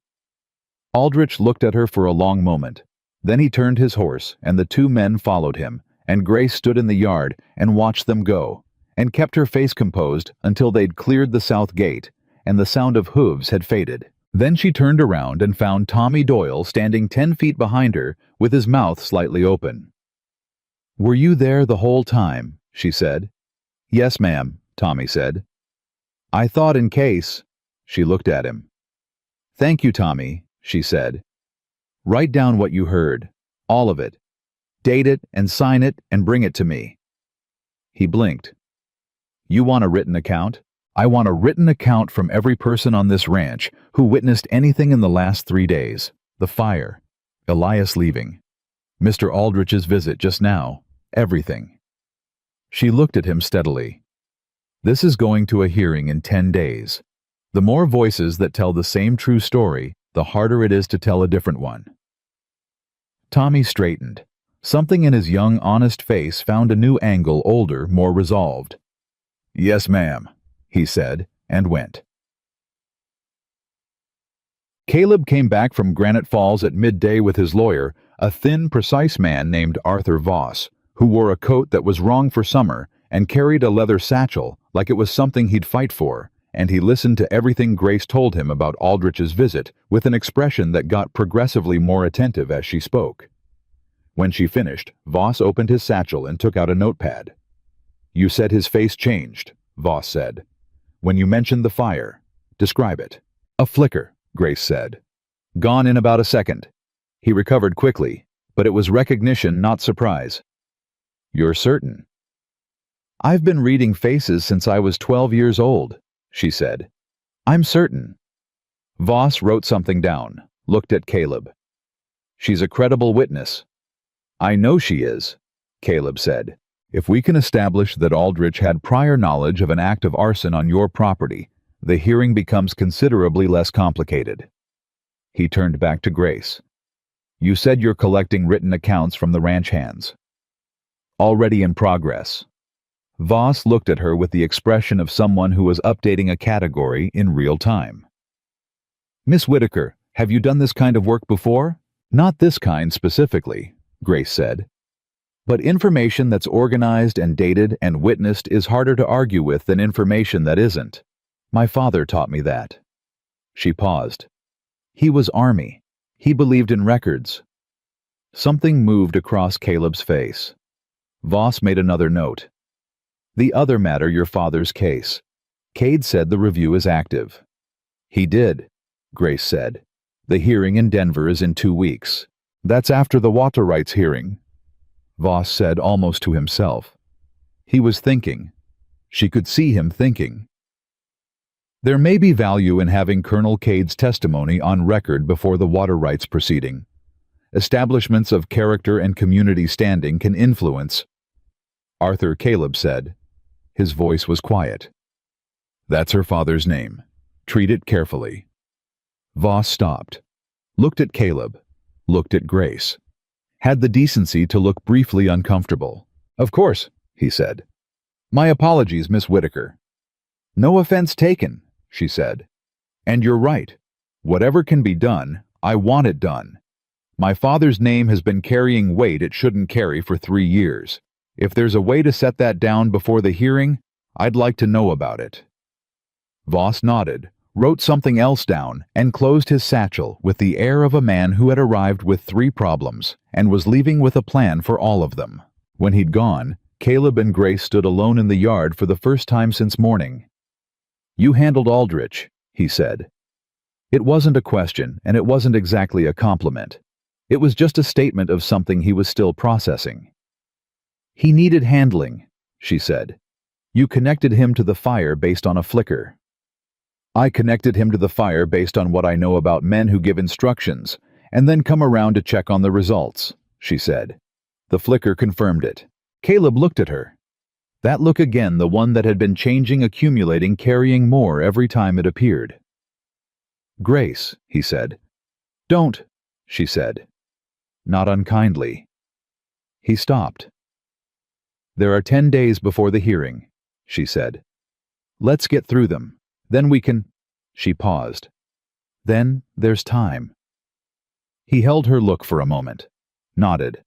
Aldrich looked at her for a long moment. Then he turned his horse, and the 2 men followed him, and Grace stood in the yard and watched them go, and kept her face composed until they'd cleared the south gate, and the sound of hooves had faded. Then she turned around and found Tommy Doyle standing 10 feet behind her with his mouth slightly open. Were you there the whole time? She said. Yes, ma'am, Tommy said. I thought in case. She looked at him. Thank you, Tommy, she said. Write down what you heard, all of it. Date it and sign it and bring it to me. He blinked. You want a written account? I want a written account from every person on this ranch who witnessed anything in the last 3 days. The fire, Elias leaving, Mr. Aldrich's visit just now, everything. She looked at him steadily. This is going to a hearing in 10 days. The more voices that tell the same true story, the harder it is to tell a different one. Tommy straightened. Something in his young, honest face found a new angle, older, more resolved. Yes, ma'am, he said, and went. Caleb came back from Granite Falls at midday with his lawyer, a thin, precise man named Arthur Voss, who wore a coat that was wrong for summer and carried a leather satchel like it was something he'd fight for, and he listened to everything Grace told him about Aldrich's visit with an expression that got progressively more attentive as she spoke. When she finished, Voss opened his satchel and took out a notepad. You said his face changed, Voss said. When you mentioned the fire, describe it. A flicker, Grace said. Gone in about a second. He recovered quickly, but it was recognition, not surprise. You're certain? I've been reading faces since I was 12 years old, she said. I'm certain. Voss wrote something down, looked at Caleb. She's a credible witness. I know she is, Caleb said. If we can establish that Aldrich had prior knowledge of an act of arson on your property, the hearing becomes considerably less complicated. He turned back to Grace. You said you're collecting written accounts from the ranch hands. Already in progress. Voss looked at her with the expression of someone who was updating a category in real time. Miss Whitaker, have you done this kind of work before? Not this kind specifically, Grace said. But information that's organized and dated and witnessed is harder to argue with than information that isn't. My father taught me that. She paused. He was Army. He believed in records. Something moved across Caleb's face. Voss made another note. The other matter, your father's case. Cade said the review is active. He did, Grace said. The hearing in Denver is in 2 weeks. That's after the water rights hearing. Voss said almost to himself. He was thinking. She could see him thinking. There may be value in having Colonel Cade's testimony on record before the water rights proceeding. Establishments of character and community standing can influence. Arthur, Caleb said. His voice was quiet. That's her father's name. Treat it carefully. Voss stopped. Looked at Caleb. Looked at Grace. Had the decency to look briefly uncomfortable. Of course, he said. My apologies, Miss Whitaker. No offense taken, she said. And you're right. Whatever can be done, I want it done. My father's name has been carrying weight it shouldn't carry for 3 years. If there's a way to set that down before the hearing, I'd like to know about it." Voss nodded, wrote something else down, and closed his satchel with the air of a man who had arrived with 3 problems and was leaving with a plan for all of them. When he'd gone, Caleb and Grace stood alone in the yard for the first time since morning. "You handled Aldrich," he said. It wasn't a question, and it wasn't exactly a compliment. It was just a statement of something he was still processing. "He needed handling," she said. "You connected him to the fire based on a flicker." "I connected him to the fire based on what I know about men who give instructions, and then come around to check on the results," she said. The flicker confirmed it. Caleb looked at her. That look again, the one that had been changing, accumulating, carrying more every time it appeared. "Grace," he said. "Don't," she said. Not unkindly. He stopped. "There are 10 days before the hearing," she said. "Let's get through them. Then we can—" She paused. "Then there's time." He held her look for a moment, nodded.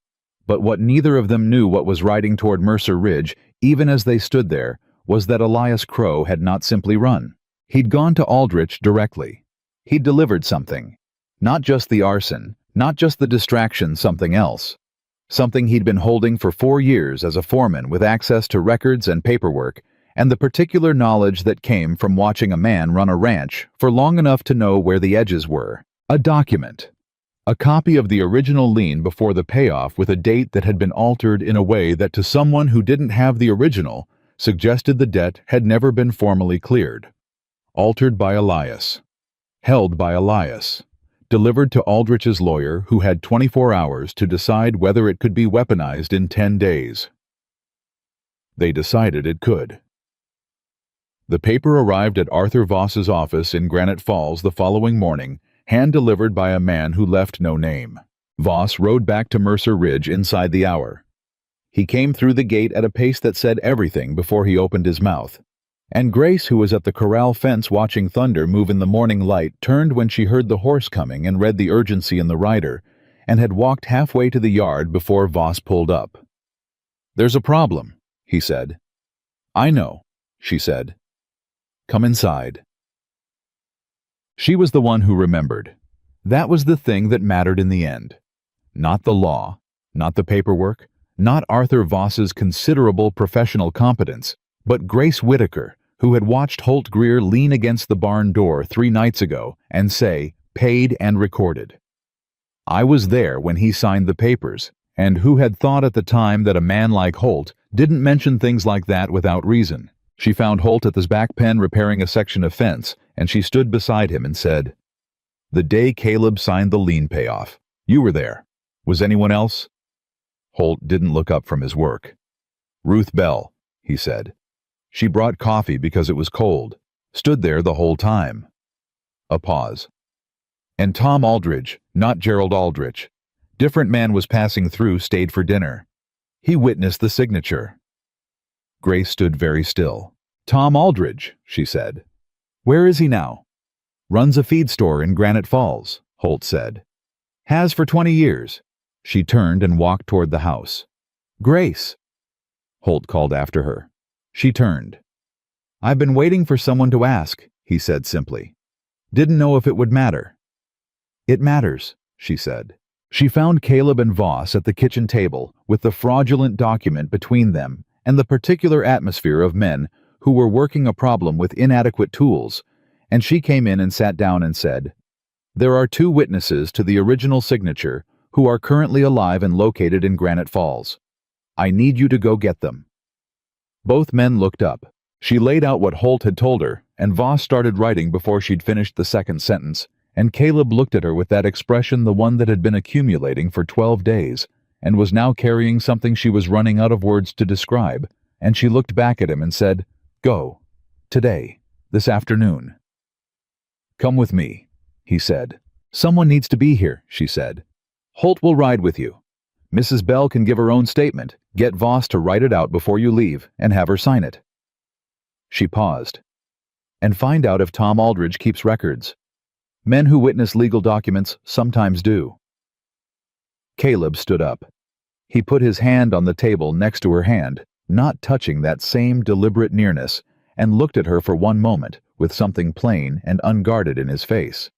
But what neither of them knew what was riding toward Mercer Ridge, even as they stood there, was that Elias Crow had not simply run. He'd gone to Aldrich directly. He'd delivered something. Not just the arson, not just the distraction, something else. Something he'd been holding for 4 years as a foreman with access to records and paperwork, and the particular knowledge that came from watching a man run a ranch for long enough to know where the edges were. A document. A copy of the original lien before the payoff with a date that had been altered in a way that to someone who didn't have the original suggested the debt had never been formally cleared. Altered by Elias. Held by Elias. Delivered to Aldrich's lawyer, who had 24 hours to decide whether it could be weaponized in 10 days. They decided it could. The paper arrived at Arthur Voss's office in Granite Falls the following morning, hand-delivered by a man who left no name. Voss rode back to Mercer Ridge inside the hour. He came through the gate at a pace that said everything before he opened his mouth. And Grace, who was at the corral fence watching thunder move in the morning light, turned when she heard the horse coming and read the urgency in the rider, and had walked halfway to the yard before Voss pulled up. "There's a problem," he said. "I know," she said. "Come inside." She was the one who remembered. That was the thing that mattered in the end. Not the law, not the paperwork, not Arthur Voss's considerable professional competence, but Grace Whitaker, who had watched Holt Greer lean against the barn door 3 nights ago and say, "Paid and recorded." I was there when he signed the papers, and who had thought at the time that a man like Holt didn't mention things like that without reason. She found Holt at his back pen repairing a section of fence, and she stood beside him and said, "The day Caleb signed the lien payoff. You were there. Was anyone else?" Holt didn't look up from his work. "Ruth Bell," he said. "She brought coffee because it was cold. Stood there the whole time." A pause. "And Tom Aldrich, not Gerald Aldrich. Different man was passing through, stayed for dinner. He witnessed the signature." Grace stood very still. "Tom Aldrich," she said. "Where is he now?" "Runs a feed store in Granite Falls," Holt said. "Has for 20 years." She turned and walked toward the house. "Grace!" Holt called after her. She turned. "I've been waiting for someone to ask," he said simply. "Didn't know if it would matter." "It matters," she said. She found Caleb and Voss at the kitchen table with the fraudulent document between them and the particular atmosphere of men who were working a problem with inadequate tools, and she came in and sat down and said, "There are 2 witnesses to the original signature who are currently alive and located in Granite Falls. I need you to go get them." Both men looked up. She laid out what Holt had told her, and Voss started writing before she'd finished the second sentence, and Caleb looked at her with that expression, the one that had been accumulating for 12 days, and was now carrying something she was running out of words to describe, and she looked back at him and said, "Go. Today. This afternoon." "Come with me," he said. "Someone needs to be here," she said. "Holt will ride with you. Mrs. Bell can give her own statement. Get Voss to write it out before you leave, and have her sign it." She paused. "And find out if Tom Aldrich keeps records." Men who witness legal documents sometimes do. Caleb stood up. He put his hand on the table next to her hand, not touching that same deliberate nearness, and looked at her for one moment with something plain and unguarded in his face.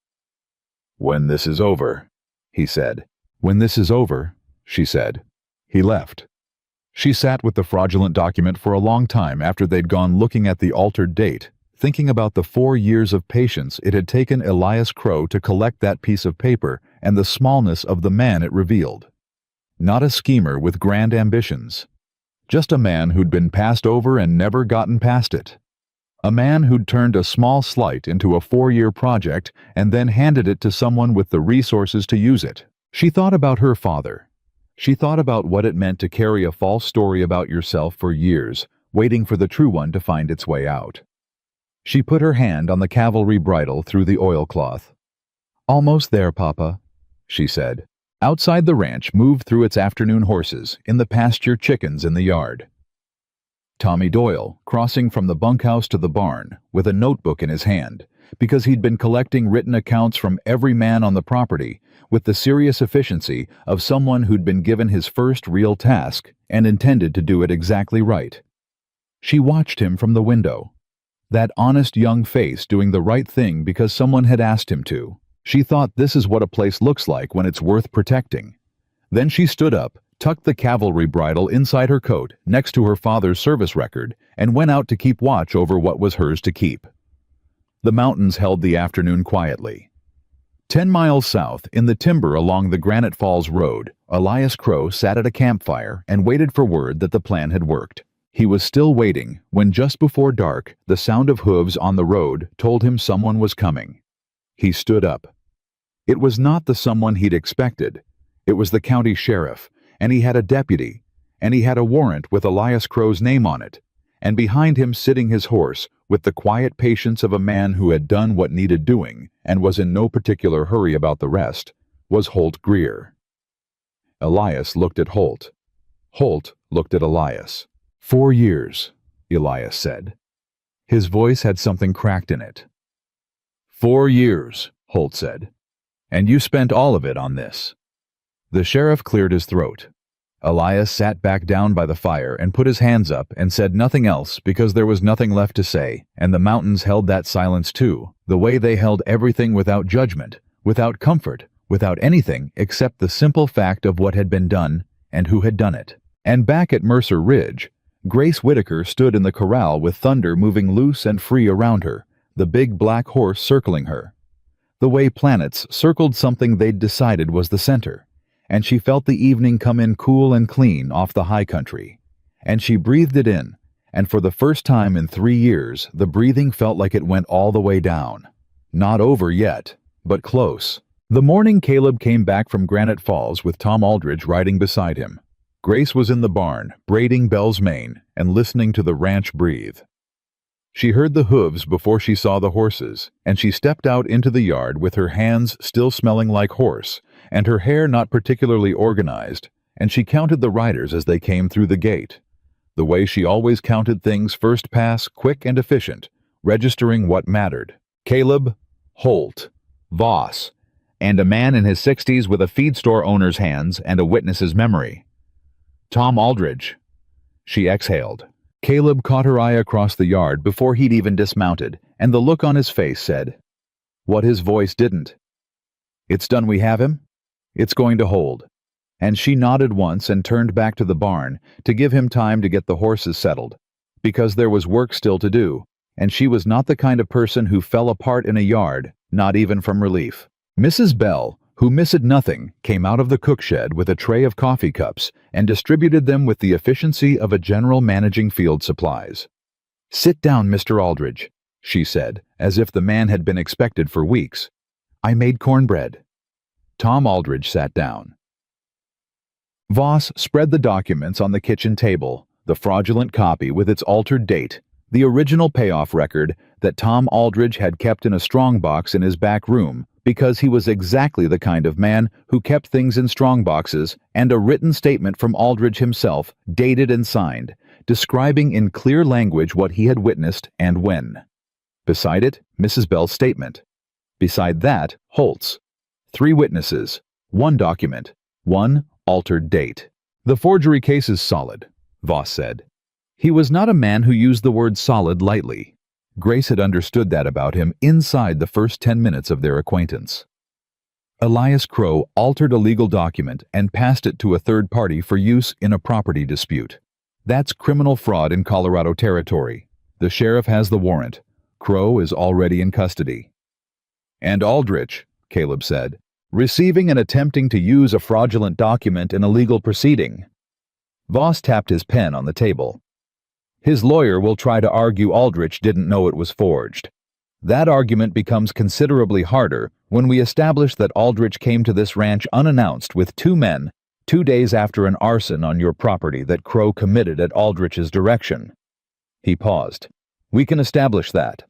"When this is over," he said. "When this is over," she said. He left. She sat with the fraudulent document for a long time after they'd gone looking at the altered date, thinking about the 4 years of patience it had taken Elias Crow to collect that piece of paper and the smallness of the man it revealed. Not a schemer with grand ambitions. Just a man who'd been passed over and never gotten past it. A man who'd turned a small slight into a 4-year project and then handed it to someone with the resources to use it. She thought about her father. She thought about what it meant to carry a false story about yourself for years, waiting for the true one to find its way out. She put her hand on the cavalry bridle through the oilcloth. "Almost there, Papa," she said. Outside the ranch moved through its afternoon horses, in the pasture chickens in the yard. Tommy Doyle, crossing from the bunkhouse to the barn, with a notebook in his hand, because he'd been collecting written accounts from every man on the property, with the serious efficiency of someone who'd been given his first real task and intended to do it exactly right. She watched him from the window. That honest young face doing the right thing because someone had asked him to. She thought this is what a place looks like when it's worth protecting. Then she stood up, tucked the cavalry bridle inside her coat next to her father's service record, and went out to keep watch over what was hers to keep. The mountains held the afternoon quietly. 10 miles south, in the timber along the Granite Falls Road, Elias Crow sat at a campfire and waited for word that the plan had worked. He was still waiting when just before dark, the sound of hooves on the road told him someone was coming. He stood up. It was not the someone he'd expected. It was the county sheriff, and he had a deputy, and he had a warrant with Elias Crow's name on it, and behind him sitting his horse, with the quiet patience of a man who had done what needed doing and was in no particular hurry about the rest, was Holt Greer. Elias looked at Holt. Holt looked at Elias. 4 years, Elias said. His voice had something cracked in it. 4 years, Holt said. And you spent all of it on this. The sheriff cleared his throat. Elias sat back down by the fire and put his hands up and said nothing else because there was nothing left to say, and the mountains held that silence too, the way they held everything without judgment, without comfort, without anything except the simple fact of what had been done and who had done it. And back at Mercer Ridge, Grace Whitaker stood in the corral with Thunder moving loose and free around her, the big black horse circling her. The way planets circled something they'd decided was the center, and she felt the evening come in cool and clean off the high country. And she breathed it in, and for the first time in 3 years, the breathing felt like it went all the way down. Not over yet, but close. The morning Caleb came back from Granite Falls with Tom Aldridge riding beside him. Grace was in the barn, braiding Belle's mane and listening to the ranch breathe. She heard the hooves before she saw the horses, and she stepped out into the yard with her hands still smelling like horse, and her hair not particularly organized, and she counted the riders as they came through the gate. The way she always counted things first pass, quick and efficient, registering what mattered. Caleb, Holt, Voss, and a man in his 60s with a feed store owner's hands and a witness's memory. Tom Aldridge. She exhaled. Caleb caught her eye across the yard before he'd even dismounted, and the look on his face said what his voice didn't. "It's done, we have him? It's going to hold." And she nodded once and turned back to the barn to give him time to get the horses settled, because there was work still to do, and she was not the kind of person who fell apart in a yard, not even from relief. Mrs. Bell, who missed nothing, came out of the cook shed with a tray of coffee cups and distributed them with the efficiency of a general managing field supplies. "Sit down, Mr. Aldridge," she said, as if the man had been expected for weeks. "I made cornbread." Tom Aldridge sat down. Voss spread the documents on the kitchen table, the fraudulent copy with its altered date, the original payoff record that Tom Aldridge had kept in a strongbox in his back room, because he was exactly the kind of man who kept things in strongboxes, and a written statement from Aldridge himself, dated and signed, describing in clear language what he had witnessed and when. Beside it, Mrs. Bell's statement. Beside that, Holt's. 3 witnesses, 1 document, 1 altered date. The forgery case is solid, Voss said. He was not a man who used the word solid lightly. Grace had understood that about him inside the first 10 minutes of their acquaintance. Elias Crow altered a legal document and passed it to a third party for use in a property dispute. That's criminal fraud in Colorado territory. The sheriff has the warrant. Crow is already in custody. And Aldrich, Caleb said, receiving and attempting to use a fraudulent document in a legal proceeding. Voss tapped his pen on the table. His lawyer will try to argue Aldrich didn't know it was forged. That argument becomes considerably harder when we establish that Aldrich came to this ranch unannounced with 2 men 2 days after an arson on your property that Crow committed at Aldrich's direction. He paused. We can establish that.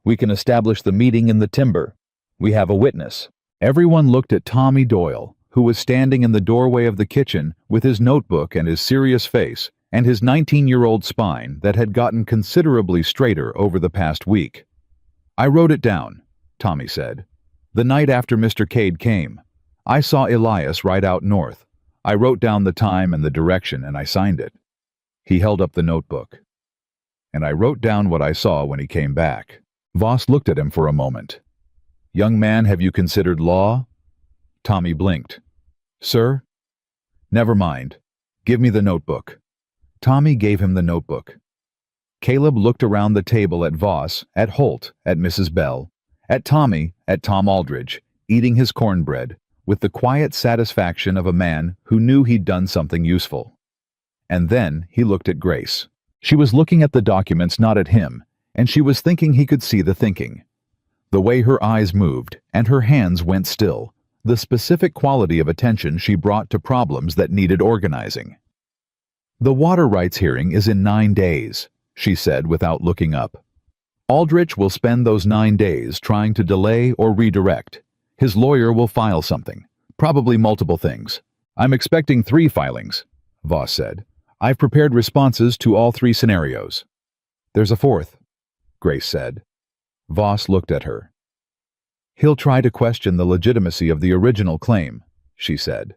We can establish the meeting in the timber. We have a witness. Everyone looked at Tommy Doyle, who was standing in the doorway of the kitchen with his notebook and his serious face and his 19-year-old spine that had gotten considerably straighter over the past week. I wrote it down, Tommy said. The night after Mr. Cade came. I saw Elias right out north. I wrote down the time and the direction and I signed it. He held up the notebook. And I wrote down what I saw when he came back. Voss looked at him for a moment. Young man, have you considered law? Tommy blinked. Sir? Never mind. Give me the notebook. Tommy gave him the notebook. Caleb looked around the table at Voss, at Holt, at Mrs. Bell, at Tommy, at Tom Aldrich, eating his cornbread, with the quiet satisfaction of a man who knew he'd done something useful. And then he looked at Grace. She was looking at the documents, not at him, and she was thinking he could see the thinking. The way her eyes moved, and her hands went still, the specific quality of attention she brought to problems that needed organizing. The water rights hearing is in 9 days, she said without looking up. Aldrich will spend those 9 days trying to delay or redirect. His lawyer will file something, probably multiple things. I'm expecting 3 filings, Voss said. I've prepared responses to all 3 scenarios. There's a 4th, Grace said. Voss looked at her. He'll try to question the legitimacy of the original claim, she said.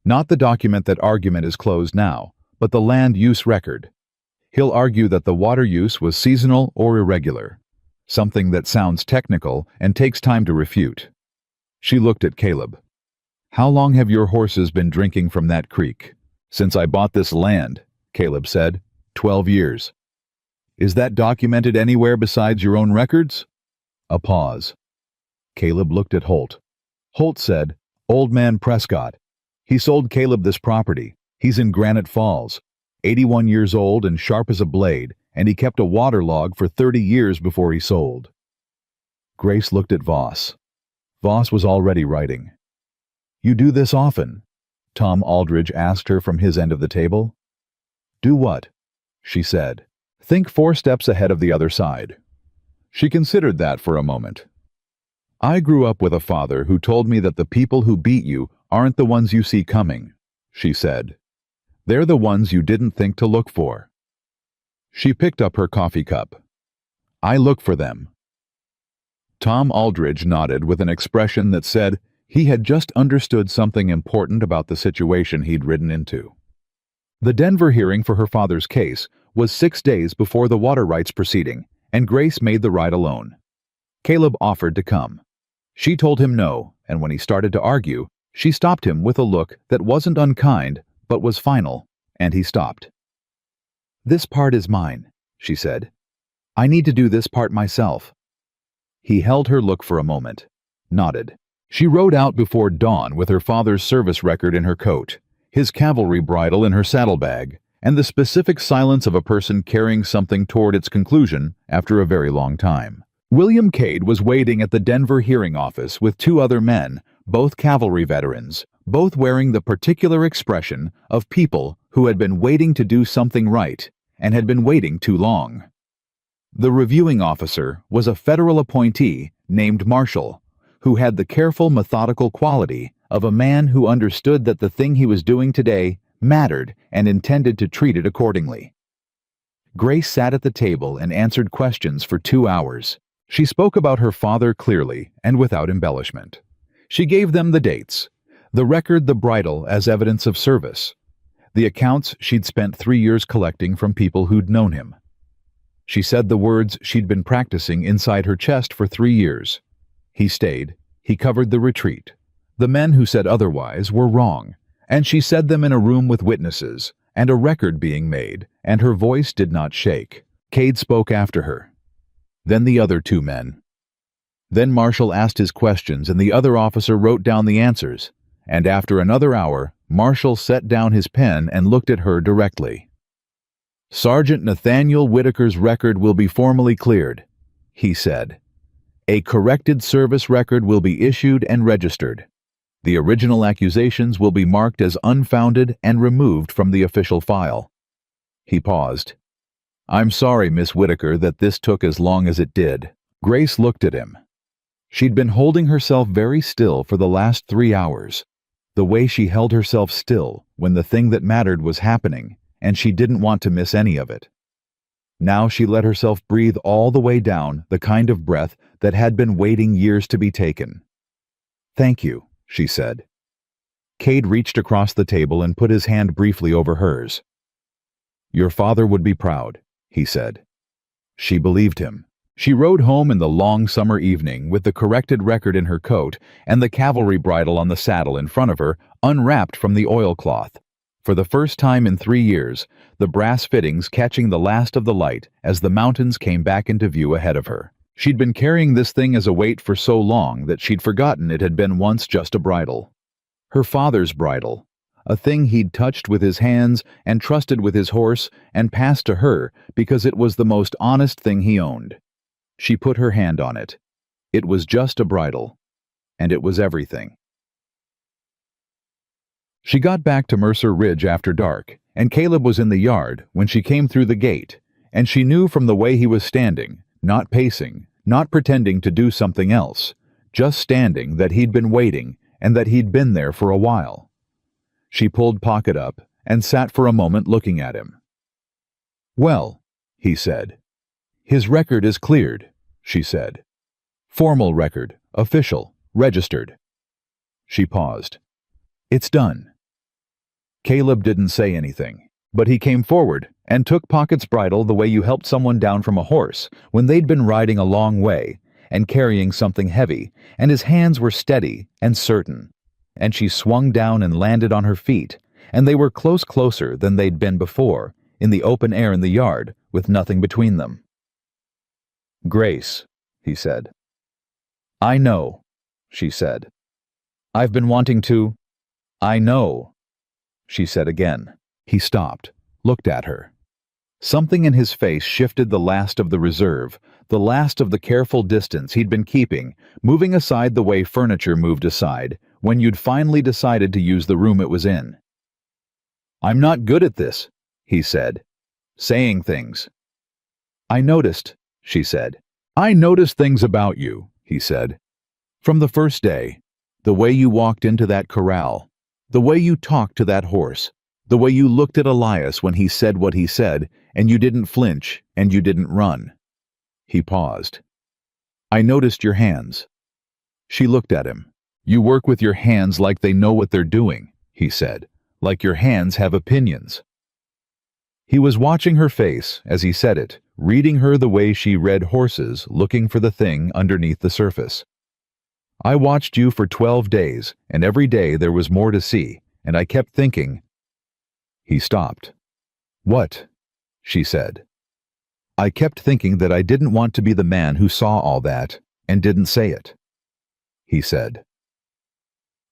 Not the document that argument is closed now, but the land use record. He'll argue that the water use was seasonal or irregular, something that sounds technical and takes time to refute. She looked at Caleb. How long have your horses been drinking from that creek? Since I bought this land, Caleb said. 12 years. Is that documented anywhere besides your own records? A pause. Caleb looked at Holt. Holt said, Old man Prescott. He sold Caleb this property. He's in Granite Falls. 81 years old and sharp as a blade, and he kept a water log for 30 years before he sold. Grace looked at Voss. Voss was already writing. You do this often? Tom Aldrich asked her from his end of the table. Do what? She said. Think 4 steps ahead of the other side. She considered that for a moment. I grew up with a father who told me that the people who beat you aren't the ones you see coming, she said. They're the ones you didn't think to look for. She picked up her coffee cup. I look for them. Tom Aldrich nodded with an expression that said he had just understood something important about the situation he'd ridden into. The Denver hearing for her father's case was 6 days before the water rights proceeding, and Grace made the ride alone. Caleb offered to come. She told him no, and when he started to argue, she stopped him with a look that wasn't unkind, but was final, and he stopped. This part is mine, she said. I need to do this part myself. He held her look for a moment, nodded. She rode out before dawn with her father's service record in her coat, his cavalry bridle in her saddlebag, and the specific silence of a person carrying something toward its conclusion after a very long time. William Cade was waiting at the Denver hearing office with 2 other men, both cavalry veterans, both wearing the particular expression of people who had been waiting to do something right and had been waiting too long. The reviewing officer was a federal appointee named Marshall, who had the careful, methodical quality of a man who understood that the thing he was doing today mattered and intended to treat it accordingly. Grace sat at the table and answered questions for 2 hours. She spoke about her father clearly and without embellishment. She gave them the dates, the record, the bridle as evidence of service, the accounts she'd spent 3 years collecting from people who'd known him. She said the words she'd been practicing inside her chest for 3 years. He stayed. He covered the retreat. The men who said otherwise were wrong, and she said them in a room with witnesses, and a record being made, and her voice did not shake. Cade spoke after her. Then the other 2 men. Then Marshall asked his questions, and the other officer wrote down the answers, and after another hour, Marshall set down his pen and looked at her directly. "Sergeant Nathaniel Whitaker's record will be formally cleared," he said. "A corrected service record will be issued and registered. The original accusations will be marked as unfounded and removed from the official file." He paused. "I'm sorry, Miss Whitaker, that this took as long as it did." Grace looked at him. She'd been holding herself very still for the last 3 hours, the way she held herself still when the thing that mattered was happening, and she didn't want to miss any of it. Now she let herself breathe all the way down, the kind of breath that had been waiting years to be taken. "Thank you," she said. Cade reached across the table and put his hand briefly over hers. "Your father would be proud," he said. She believed him. She rode home in the long summer evening with the corrected record in her coat and the cavalry bridle on the saddle in front of her, unwrapped from the oilcloth. For the first time in 3 years, the brass fittings catching the last of the light as the mountains came back into view ahead of her. She'd been carrying this thing as a weight for so long that she'd forgotten it had been once just a bridle. Her father's bridle, a thing he'd touched with his hands and trusted with his horse and passed to her because it was the most honest thing he owned. She put her hand on it. It was just a bridle, and it was everything. She got back to Mercer Ridge after dark, and Caleb was in the yard when she came through the gate, and she knew from the way he was standing, not pacing, not pretending to do something else, just standing, that he'd been waiting and that he'd been there for a while. She pulled Pocket up and sat for a moment looking at him. "Well," he said. "His record is cleared," she said. "Formal record, official, registered." She paused. "It's done." Caleb didn't say anything, but he came forward and took Pocket's bridle the way you helped someone down from a horse when they'd been riding a long way and carrying something heavy, and his hands were steady and certain, and she swung down and landed on her feet, and they were closer than they'd been before, in the open air in the yard, with nothing between them. "Grace," he said. "I know," she said. "I've been wanting to—" "I know," she said again. He stopped, looked at her. Something in his face shifted the last of the reserve, the last of the careful distance he'd been keeping, moving aside the way furniture moved aside when you'd finally decided to use the room it was in. "I'm not good at this," he said. "Saying things." "I noticed," she said. "I noticed things about you," he said. "From the first day, the way you walked into that corral, the way you talked to that horse, the way you looked at Elias when he said what he said, and you didn't flinch, and you didn't run." He paused. "I noticed your hands." She looked at him. "You work with your hands like they know what they're doing," he said, "like your hands have opinions." He was watching her face as he said it, reading her the way she read horses looking for the thing underneath the surface. "I watched you for 12 days, and every day there was more to see, and I kept thinking—" He stopped. "What?" she said. "I kept thinking that I didn't want to be the man who saw all that and didn't say it," he said.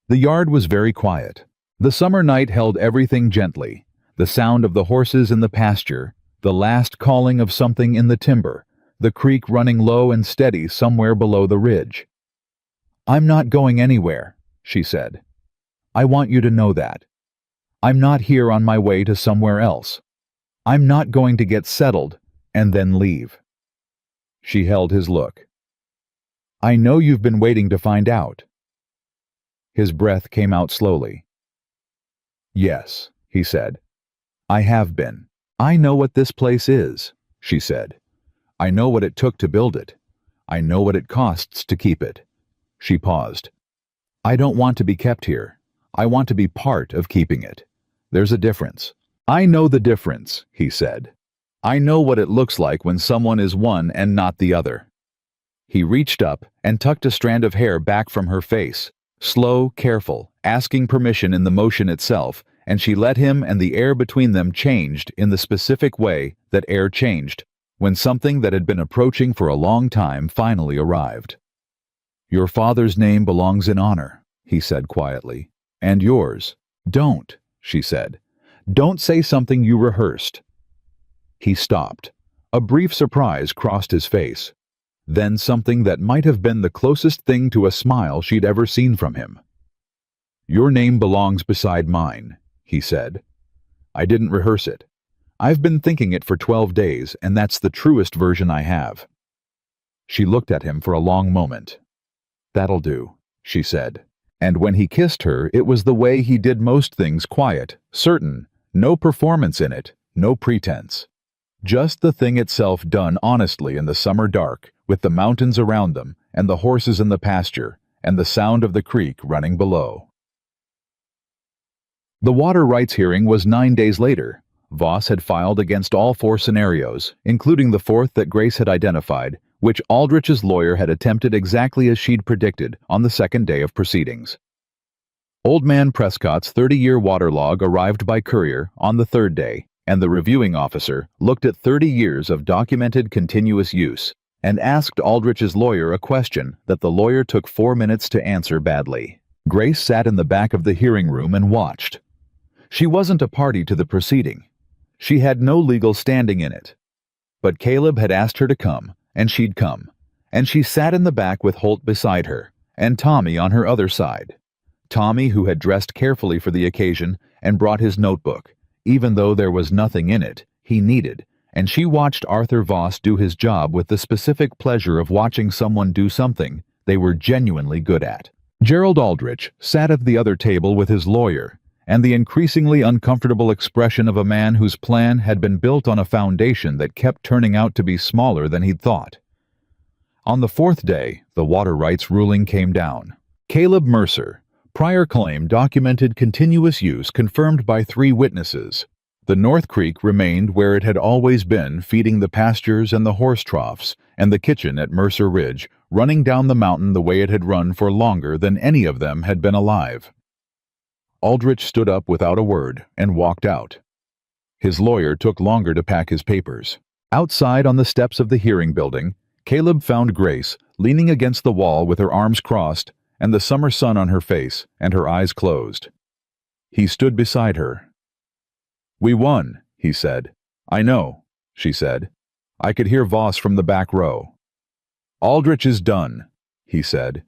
The yard was very quiet. The summer night held everything gently, the sound of the horses in the pasture, the last calling of something in the timber, the creek running low and steady somewhere below the ridge. "I'm not going anywhere," she said. "I want you to know that. I'm not here on my way to somewhere else. I'm not going to get settled and then leave." She held his look. "I know you've been waiting to find out." His breath came out slowly. "Yes," he said. "I have been. I know what this place is," she said. "I know what it took to build it. I know what it costs to keep it." She paused. "I don't want to be kept here. I want to be part of keeping it. There's a difference." "I know the difference," he said. "I know what it looks like when someone is one and not the other." He reached up and tucked a strand of hair back from her face, slow, careful, asking permission in the motion itself, and she let him, and the air between them changed in the specific way that air changed when something that had been approaching for a long time finally arrived. "Your father's name belongs in honor," he said quietly. "And yours." "Don't," she said. "Don't say something you rehearsed." He stopped. A brief surprise crossed his face. Then something that might have been the closest thing to a smile she'd ever seen from him. "Your name belongs beside mine," he said. "I didn't rehearse it. I've been thinking it for 12 days, and that's the truest version I have." She looked at him for a long moment. "That'll do," she said. And when he kissed her, it was the way he did most things, quiet, certain, no performance in it, no pretense. Just the thing itself done honestly in the summer dark, with the mountains around them, and the horses in the pasture, and the sound of the creek running below. The water rights hearing was 9 days later. Voss had filed against all 4 scenarios, including the 4th that Grace had identified, which Aldrich's lawyer had attempted exactly as she'd predicted on the 2nd day of proceedings. Old Man Prescott's 30-year water log arrived by courier on the 3rd day, and the reviewing officer looked at 30 years of documented continuous use and asked Aldrich's lawyer a question that the lawyer took 4 minutes to answer badly. Grace sat in the back of the hearing room and watched. She wasn't a party to the proceeding. She had no legal standing in it. But Caleb had asked her to come, and she'd come, and she sat in the back with Holt beside her, and Tommy on her other side. Tommy, who had dressed carefully for the occasion and brought his notebook, even though there was nothing in it he needed, and she watched Arthur Voss do his job with the specific pleasure of watching someone do something they were genuinely good at. Gerald Aldrich sat at the other table with his lawyer, and the increasingly uncomfortable expression of a man whose plan had been built on a foundation that kept turning out to be smaller than he'd thought. On the 4th day, the water rights ruling came down. Caleb Mercer, prior claim documented continuous use confirmed by 3 witnesses. The North Creek remained where it had always been, feeding the pastures and the horse troughs, and the kitchen at Mercer Ridge, running down the mountain the way it had run for longer than any of them had been alive. Aldrich stood up without a word and walked out. His lawyer took longer to pack his papers. Outside on the steps of the hearing building, Caleb found Grace leaning against the wall with her arms crossed and the summer sun on her face and her eyes closed. He stood beside her. "We won," he said. "I know," she said. I could hear Voss from the back row. "Aldrich is done," he said.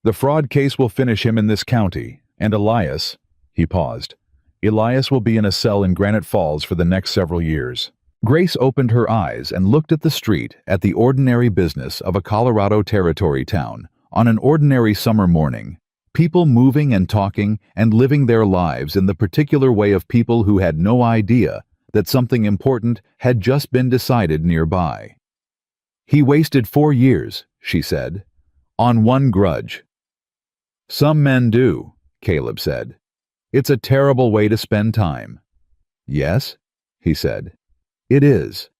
"The fraud case will finish him in this county, and Elias," he paused, "Elias will be in a cell in Granite Falls for the next several years." Grace opened her eyes and looked at the street, at the ordinary business of a Colorado Territory town, on an ordinary summer morning. People moving and talking and living their lives in the particular way of people who had no idea that something important had just been decided nearby. "He wasted 4 years," she said, "on one grudge." "Some men do," Caleb said. "It's a terrible way to spend time." "Yes," he said. "It is."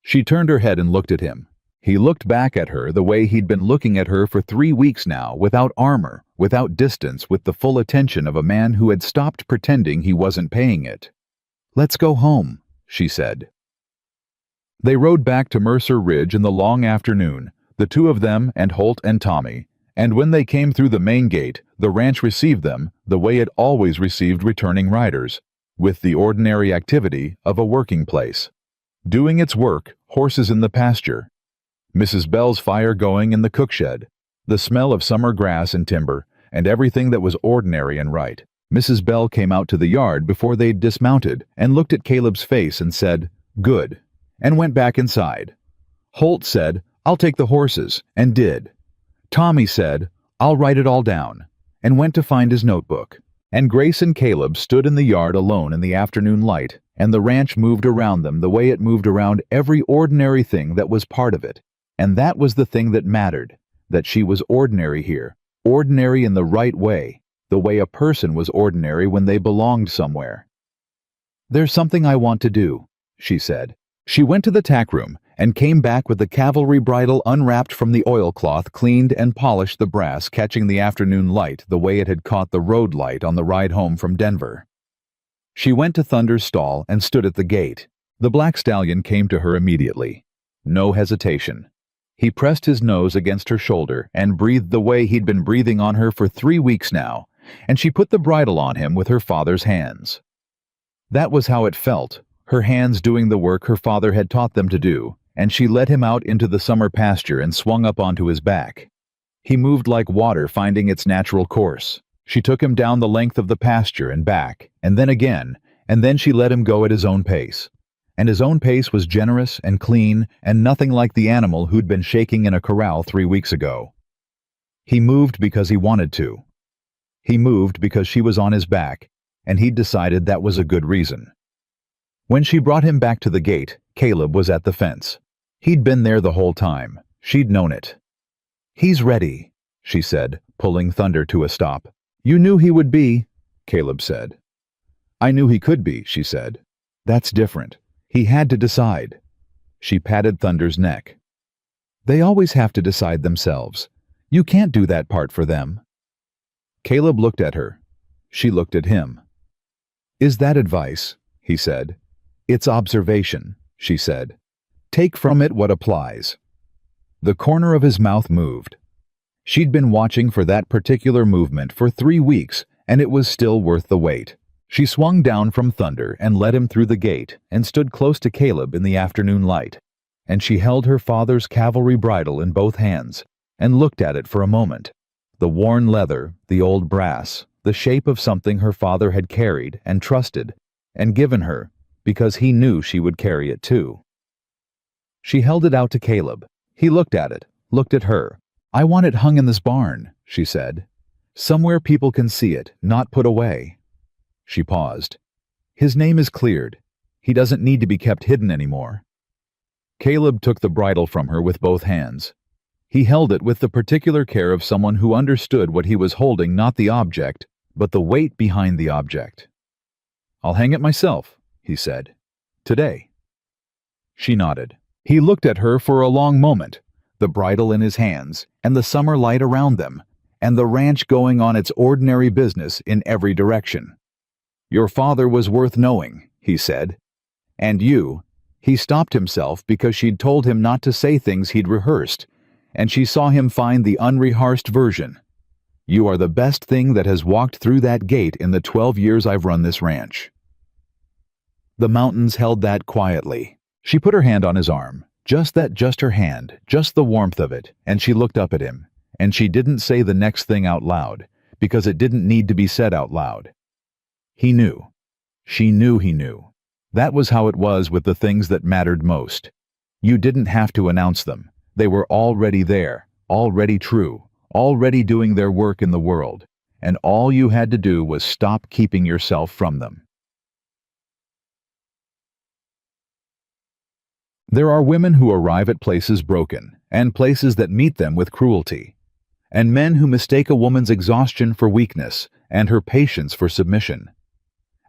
She turned her head and looked at him. He looked back at her the way he'd been looking at her for 3 weeks now, without armor, without distance, with the full attention of a man who had stopped pretending he wasn't paying it. "Let's go home," she said. They rode back to Mercer Ridge in the long afternoon, the 2 of them and Holt and Tommy, and when they came through the main gate, the ranch received them the way it always received returning riders, with the ordinary activity of a working place. Doing its work, horses in the pasture, Mrs. Bell's fire going in the cookshed, the smell of summer grass and timber, and everything that was ordinary and right. Mrs. Bell came out to the yard before they'd dismounted and looked at Caleb's face and said, "Good," and went back inside. Holt said, "I'll take the horses," and did. Tommy said, "I'll write it all down," and went to find his notebook. And Grace and Caleb stood in the yard alone in the afternoon light, and the ranch moved around them the way it moved around every ordinary thing that was part of it. And that was the thing that mattered, that she was ordinary here, ordinary in the right way, the way a person was ordinary when they belonged somewhere. "There's something I want to do," she said. She went to the tack room and came back with the cavalry bridle unwrapped from the oilcloth, cleaned and polished, the brass catching the afternoon light the way it had caught the road light on the ride home from Denver. She went to Thunder's stall and stood at the gate. The black stallion came to her immediately. No hesitation. He pressed his nose against her shoulder and breathed the way he'd been breathing on her for 3 weeks now, and she put the bridle on him with her father's hands. That was how it felt, her hands doing the work her father had taught them to do, and she led him out into the summer pasture and swung up onto his back. He moved like water finding its natural course. She took him down the length of the pasture and back, and then again, and then she let him go at his own pace. And his own pace was generous and clean and nothing like the animal who'd been shaking in a corral 3 weeks ago. He moved because he wanted to. He moved because she was on his back, and he'd decided that was a good reason. When she brought him back to the gate, Caleb was at the fence. He'd been there the whole time. She'd known it. "He's ready," she said, pulling Thunder to a stop. "You knew he would be," Caleb said. "I knew he could be," she said. "That's different. He had to decide." She patted Thunder's neck. "They always have to decide themselves. You can't do that part for them." Caleb looked at her. She looked at him. "Is that advice?" he said. "It's observation," she said. "Take from it what applies." The corner of his mouth moved. She'd been watching for that particular movement for 3 weeks, and it was still worth the wait. She swung down from Thunder and led him through the gate and stood close to Caleb in the afternoon light, and she held her father's cavalry bridle in both hands and looked at it for a moment. The worn leather, the old brass, the shape of something her father had carried and trusted and given her because he knew she would carry it too. She held it out to Caleb. He looked at it, looked at her. "I want it hung in this barn," she said. "Somewhere people can see it, not put away." She paused. "His name is cleared. He doesn't need to be kept hidden anymore." Caleb took the bridle from her with both hands. He held it with the particular care of someone who understood what he was holding, not the object, but the weight behind the object. "I'll hang it myself," he said. "Today." She nodded. He looked at her for a long moment, the bridle in his hands, and the summer light around them, and the ranch going on its ordinary business in every direction. "Your father was worth knowing," he said. "And you." He stopped himself because she'd told him not to say things he'd rehearsed, and she saw him find the unrehearsed version. "You are the best thing that has walked through that gate in the 12 years I've run this ranch." The mountains held that quietly. She put her hand on his arm, just her hand, just the warmth of it, and she looked up at him, and she didn't say the next thing out loud, because it didn't need to be said out loud. He knew. She knew he knew. That was how it was with the things that mattered most. You didn't have to announce them. They were already there, already true, already doing their work in the world, and all you had to do was stop keeping yourself from them. There are women who arrive at places broken, and places that meet them with cruelty, and men who mistake a woman's exhaustion for weakness and her patience for submission.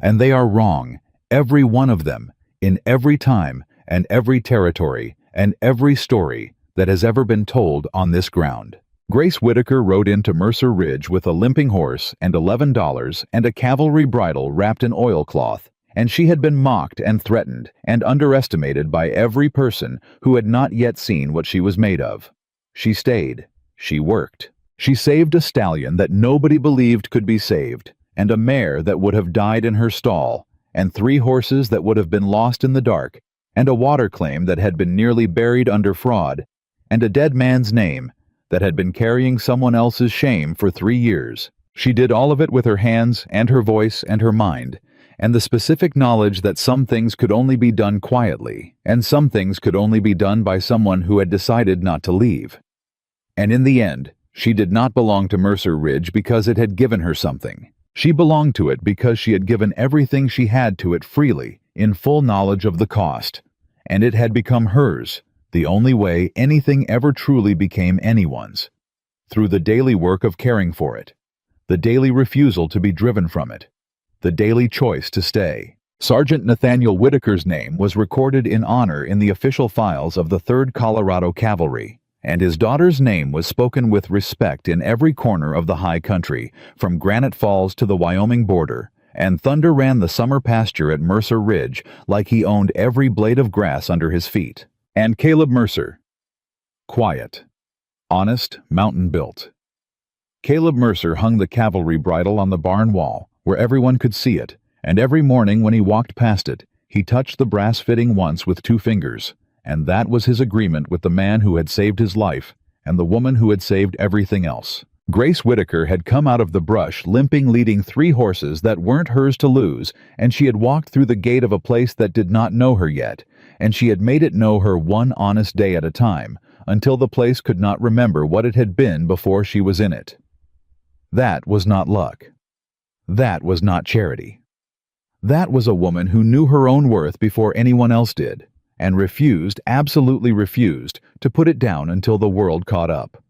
And they are wrong, every one of them, in every time and every territory and every story that has ever been told on this ground. Grace Whitaker rode into Mercer Ridge with a limping horse and $11 and a cavalry bridle wrapped in oilcloth, and she had been mocked and threatened and underestimated by every person who had not yet seen what she was made of. She stayed. She worked. She saved a stallion that nobody believed could be saved, and a mare that would have died in her stall, and 3 horses that would have been lost in the dark, and a water claim that had been nearly buried under fraud, and a dead man's name that had been carrying someone else's shame for 3 years. She did all of it with her hands and her voice and her mind, and the specific knowledge that some things could only be done quietly, and some things could only be done by someone who had decided not to leave. And in the end, she did not belong to Mercer Ridge because it had given her something. She belonged to it because she had given everything she had to it freely, in full knowledge of the cost, and it had become hers, The only way anything ever truly became anyone's. Through the daily work of caring for it. The daily refusal to be driven from it. The daily choice to stay. Sergeant Nathaniel Whitaker's name was recorded in honor in the official files of the 3rd Colorado Cavalry, and his daughter's name was spoken with respect in every corner of the high country, from Granite Falls to the Wyoming border, and Thunder ran the summer pasture at Mercer Ridge like he owned every blade of grass under his feet. And Caleb Mercer. Quiet. Honest, mountain-built. Caleb Mercer hung the cavalry bridle on the barn wall, where everyone could see it, and every morning when he walked past it, he touched the brass fitting once with 2 fingers, and that was his agreement with the man who had saved his life and the woman who had saved everything else. Grace Whitaker had come out of the brush limping, leading 3 horses that weren't hers to lose, and she had walked through the gate of a place that did not know her yet, and she had made it know her one honest day at a time, until the place could not remember what it had been before she was in it. That was not luck. That was not charity. That was a woman who knew her own worth before anyone else did, and refused, absolutely refused, to put it down until the world caught up.